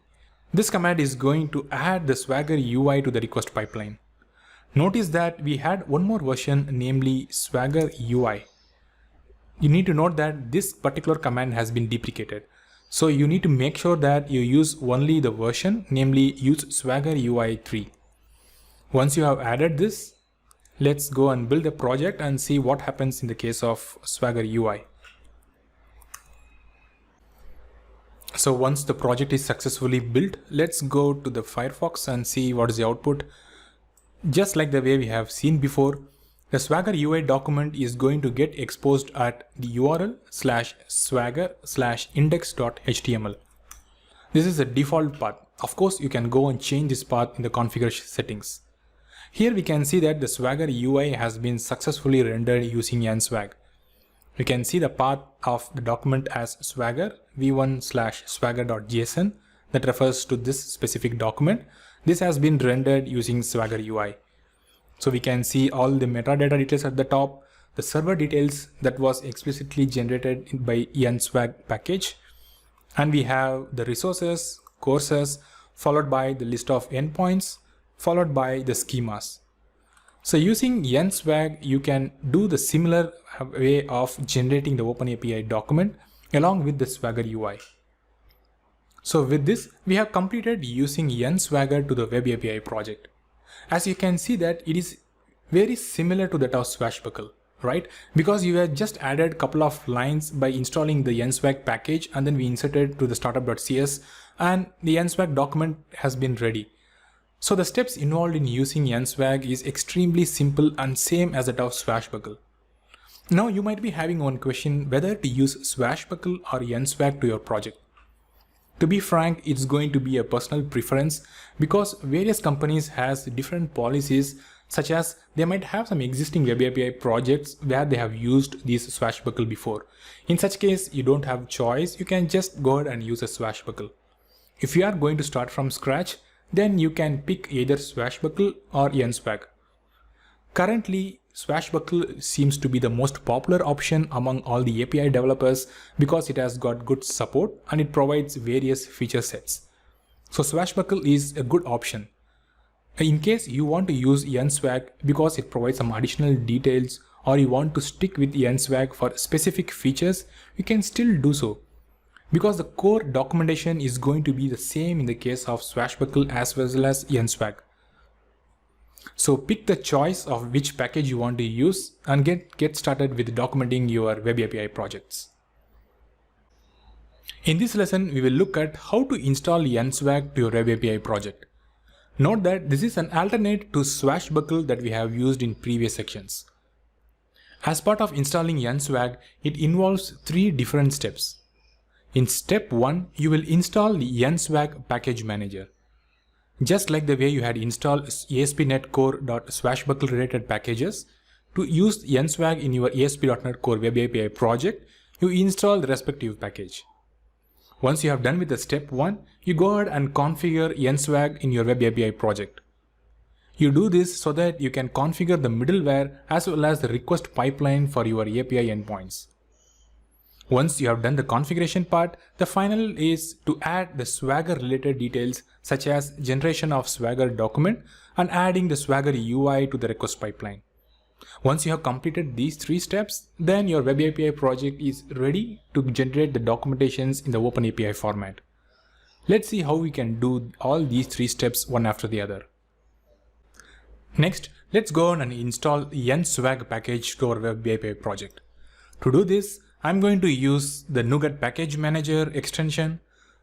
This command is going to add the Swagger UI to the request pipeline. Notice that we had one more version, namely Swagger UI. You need to note that this particular command has been deprecated. So you need to make sure that you use only the version, namely use Swagger UI3. Once you have added this, let's go and build a project and see what happens in the case of Swagger UI. So once the project is successfully built, let's go to the Firefox and see what is the output. Just like the way we have seen before, the Swagger UI document is going to get exposed at the URL /swagger/index.html. This is the default path. Of course, you can go and change this path in the configuration settings. Here we can see that the Swagger UI has been successfully rendered using NSwag. We can see the path of the document as Swagger v1/swagger.json that refers to this specific document. This has been rendered using Swagger UI. So we can see all the metadata details at the top, the server details that was explicitly generated by NSwag package, and we have the resources, courses, followed by the list of endpoints, followed by the schemas. So using NSwag, you can do the similar way of generating the OpenAPI document along with the Swagger UI. So with this, we have completed using NSwagger to the webapi project. As you can see that it is very similar to that of Swashbuckle, right? Because you have just added a couple of lines by installing the NSwag package, and then we inserted to the startup.cs, and the NSwag document has been ready. So the steps involved in using NSwag is extremely simple and same as that of Swashbuckle. Now you might be having one question whether to use Swashbuckle or NSwag to your project. To be frank, it's going to be a personal preference because various companies has different policies, such as they might have some existing webapi projects where they have used these Swashbuckle before. In such case, you don't have choice, you can just go ahead and use a Swashbuckle. If you are going to start from scratch, then you can pick either Swashbuckle or NSwag. Currently, Swashbuckle seems to be the most popular option among all the API developers because it has got good support and it provides various feature sets. So Swashbuckle is a good option. In case you want to use NSwag because it provides some additional details, or you want to stick with NSwag for specific features, you can still do so, because the core documentation is going to be the same in the case of Swashbuckle as well as NSwag. So pick the choice of which package you want to use and get started with documenting your webapi projects. In this lesson, we will look at how to install NSwag to your webapi project. Note that this is an alternate to Swashbuckle that we have used in previous sections. As part of installing NSwag, it involves 3 different steps. In step 1, you will install the NSwag package manager. Just like the way you had installed aspnetcore.swashbuckle related packages, to use NSwag in your ASP.NET Core Web API project, you install the respective package. Once you have done with the step 1, you go ahead and configure NSwag in your Web API project. You do this so that you can configure the middleware as well as the request pipeline for your API endpoints. Once you have done the configuration part, the final is to add the Swagger related details such as generation of Swagger document and adding the Swagger UI to the request pipeline. Once you have completed these 3 steps, then your Web API project is ready to generate the documentations in the OpenAPI format. Let's see how we can do all these 3 steps one after the other. Next, let's go on and install NSwag package to our Web API project. To do this, I'm going to use the NuGet package manager extension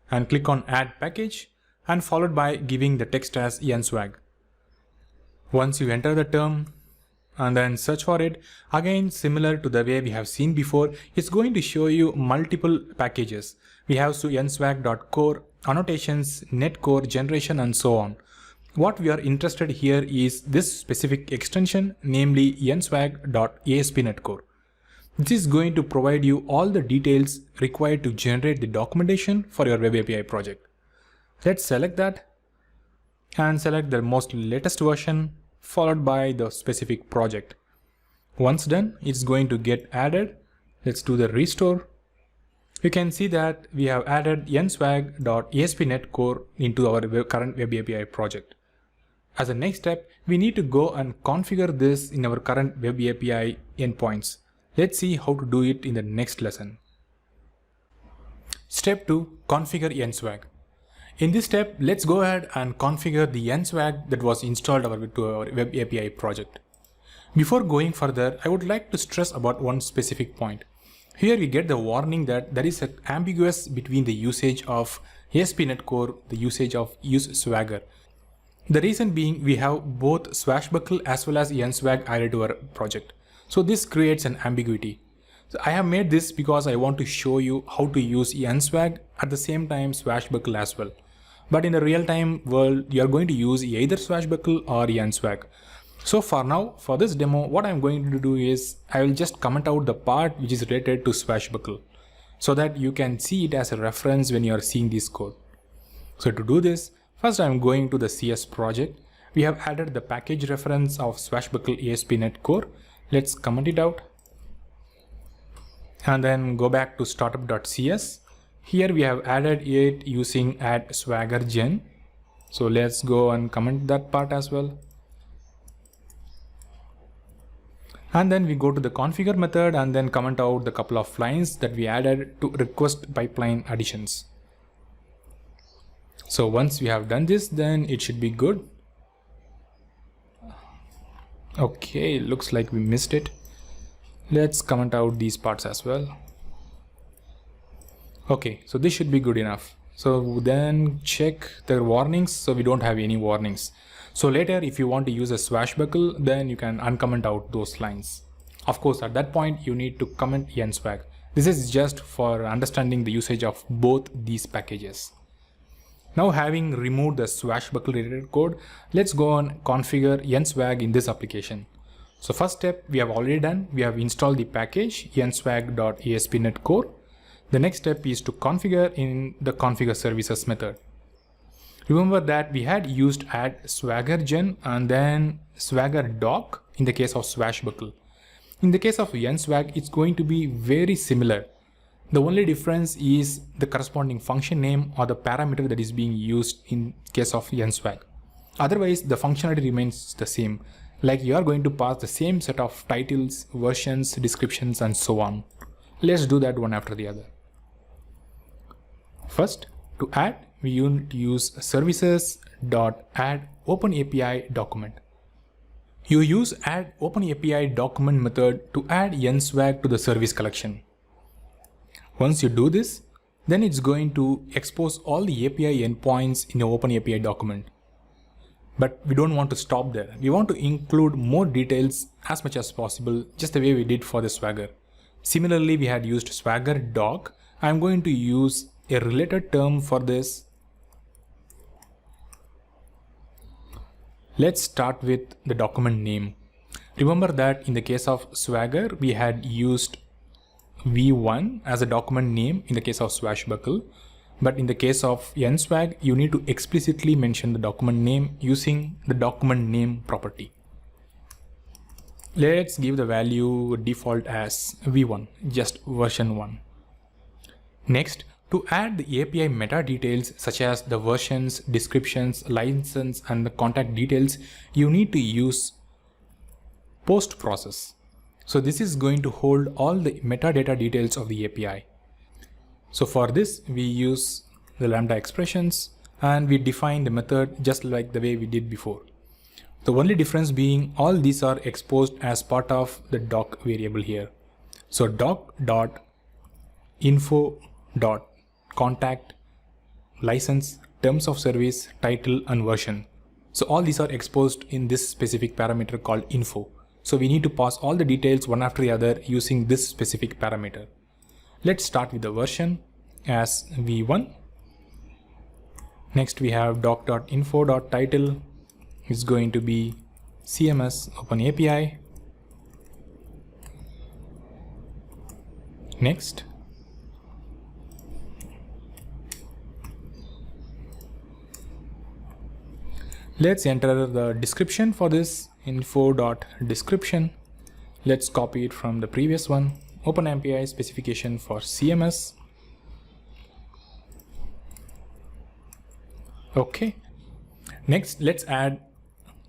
and click on add package, and followed by giving the text as NSwag. Once you enter the term and then search for it, again similar to the way we have seen before, it's going to show you multiple packages. We have nswag.core, annotations, netcore, generation, and so on. What we are interested here is this specific extension, namely nswag.aspnetcore. This is going to provide you all the details required to generate the documentation for your Web API project. Let's select that and select the most latest version followed by the specific project. Once done, it's going to get added Let's do the restore. You can see that we have added NSwag.aspnetcore into our current Web API project. As a next step, we need to go and configure this in our current Web API endpoints. Let's see how to do it in the next lesson. Step 2. Configure NSwag. In this step, let's go ahead and configure the NSwag that was installed to our Web API project. Before going further, I would like to stress about one specific point. Here we get the warning that there is an ambiguous between the usage of aspnetcore, the usage of useSwagger. The reason being we have both Swashbuckle as well as NSwag added to our project. So this creates an ambiguity. So I have made this because I want to show you how to use NSwag at the same time Swashbuckle as well. But in the real-time world, you are going to use either Swashbuckle or NSwag. So for now, for this demo, what I'm going to do is I will just comment out the part which is related to Swashbuckle so that you can see it as a reference when you are seeing this code. So to do this, first I'm going to the CS project. We have added the package reference of Swashbuckle ASP.NET Core. Let's comment it out and then go back to startup.cs. Here we have added it using add swagger gen. So let's go and comment that part as well. And then we go to the configure method and then comment out the couple of lines that we added to request pipeline additions. So once we have done this, then it should be good. Okay, looks like we missed it. Let's comment out these parts as well. Okay, so this should be good enough. So then check the warnings. So we don't have any warnings. So later, if you want to use a Swashbuckle, then you can uncomment out those lines. Of course, at that point, you need to comment NSwag. This is just for understanding the usage of both these packages. Now having removed the Swashbuckle related code, let's go and configure NSwag in this application. So first step we have already done. We have installed the package nswag.aspnetcore. The next step is to configure in the configure services method. Remember that we had used add swagger gen and then swagger doc in the case of Swashbuckle. In the case of NSwag, it's going to be very similar. The only difference is the corresponding function name or the parameter that is being used in case of NSwag. Otherwise, the functionality remains the same. Like you are going to pass the same set of titles, versions, descriptions, and so on. Let's do that one after the other. First, to add, we need to use services.add OpenAPI document. You use add OpenAPI document method to add NSwag to the service collection. Once you do this, then it's going to expose all the API endpoints in the OpenAPI document. But we don't want to stop there. We want to include more details as much as possible, just the way we did for the Swagger. Similarly, we had used Swagger doc. I'm going to use a related term for this. Let's start with the document name. Remember that in the case of Swagger, we had used v1 as a document name in the case of Swashbuckle. But in the case of NSwag, you need to explicitly mention the document name using the document name property. Let's give the value default as v1, just version 1. Next, to add the API meta details such as the versions, descriptions, license, and the contact details, you need to use post process. So this is going to hold all the metadata details of the API. So for this, we use the lambda expressions and we define the method just like the way we did before. The only difference being all these are exposed as part of the doc variable here. So doc.info.contact, license, terms of service, title, and version. So all these are exposed in this specific parameter called info. So we need to pass all the details one after the other using this specific parameter. Let's start with the version as v1. Next we have doc.info.title is going to be CMS OpenAPI. Next, let's enter the description for this info.description. Let's copy it from the previous one, OpenAPI specification for CMS. Okay. Next, let's add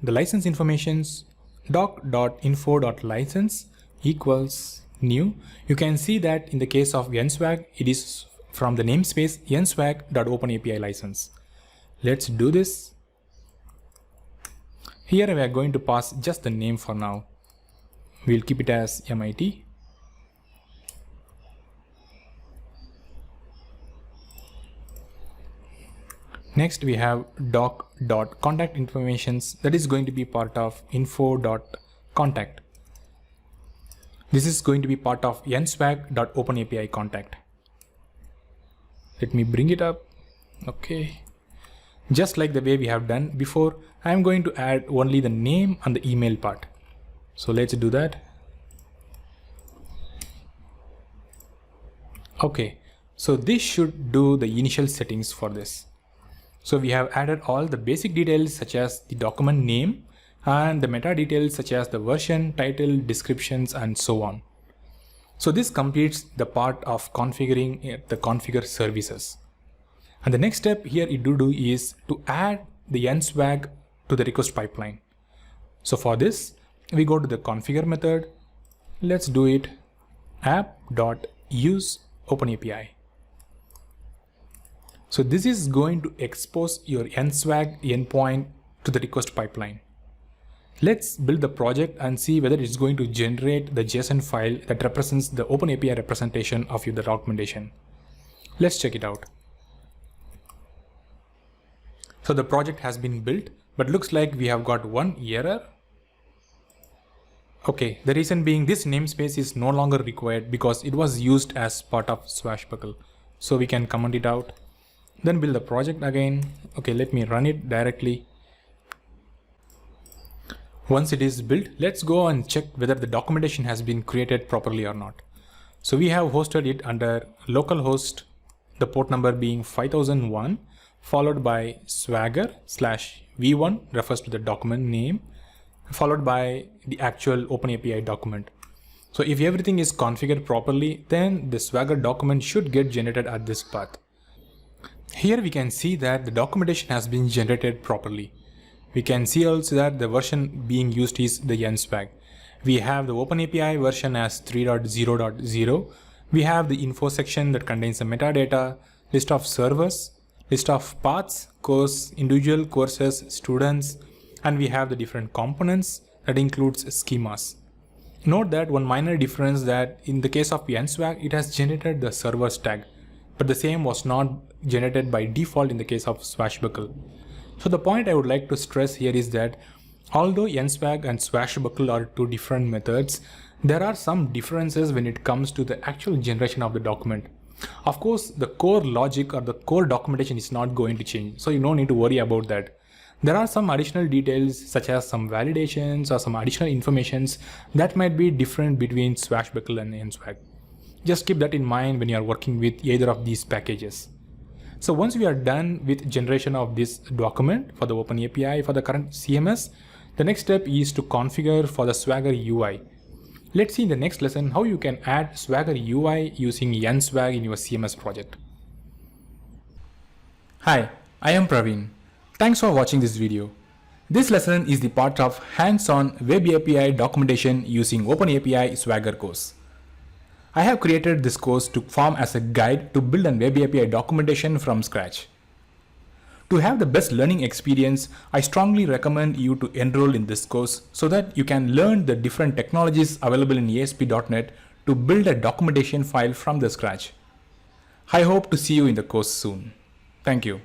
the license informations. doc.info.license equals new. You can see that in the case of NSwag, it is from the namespace nswag.openapi license. Let's do this. Here we are going to pass just the name for now. We'll keep it as MIT. Next we have doc.contact informations, that is going to be part of info.contact. This is going to be part of nswag.openapi contact. Let me bring it up. Okay. Just like the way we have done before, I am going to add only the name and the email part. So let's do that. Okay. So this should do the initial settings for this. So we have added all the basic details such as the document name and the meta details such as the version, title, descriptions, and so on. So this completes the part of configuring the configure services. And the next step here it do is to add the NSwag to the request pipeline. So for this, we go to the configure method. Let's do it app.useOpenAPI. So this is going to expose your NSwag endpoint to the request pipeline. Let's build the project and see whether it's going to generate the JSON file that represents the OpenAPI representation of the documentation. Let's check it out. So the project has been built, but looks like we have got one error. Okay, the reason being this namespace is no longer required because it was used as part of Swashbuckle. So we can comment it out. Then build the project again. Okay, let me run it directly. Once it is built, let's go and check whether the documentation has been created properly or not. So we have hosted it under localhost, the port number being 5001, followed by swagger/v1 refers to the document name, followed by the actual OpenAPI document. So if everything is configured properly, then the Swagger document should get generated at this path. Here we can see that the documentation has been generated properly. We can see also that the version being used is the NSwag. We have the OpenAPI version as 3.0.0. We have the info section that contains the metadata, list of servers, list of paths, course, individual courses, students, and we have the different components that includes schemas. Note that one minor difference that in the case of NSwag, it has generated the servers tag, but the same was not generated by default in the case of Swashbuckle. So the point I would like to stress here is that although NSwag and Swashbuckle are two different methods, there are some differences when it comes to the actual generation of the document. Of course, the core logic or the core documentation is not going to change, so you don't need to worry about that. There are some additional details such as some validations or some additional informations that might be different between Swashbuckle and NSwag. Just keep that in mind when you are working with either of these packages. So once we are done with generation of this document for the OpenAPI for the current CMS, the next step is to configure for the Swagger UI. Let's see in the next lesson how you can add Swagger UI using NSwag in your CMS project. Hi, I am Praveen. Thanks for watching this video. This lesson is the part of hands-on Web API documentation using OpenAPI Swagger course. I have created this course to form as a guide to build an Web API documentation from scratch. To have the best learning experience, I strongly recommend you to enroll in this course so that you can learn the different technologies available in ASP.NET to build a documentation file from the scratch. I hope to see you in the course soon. Thank you.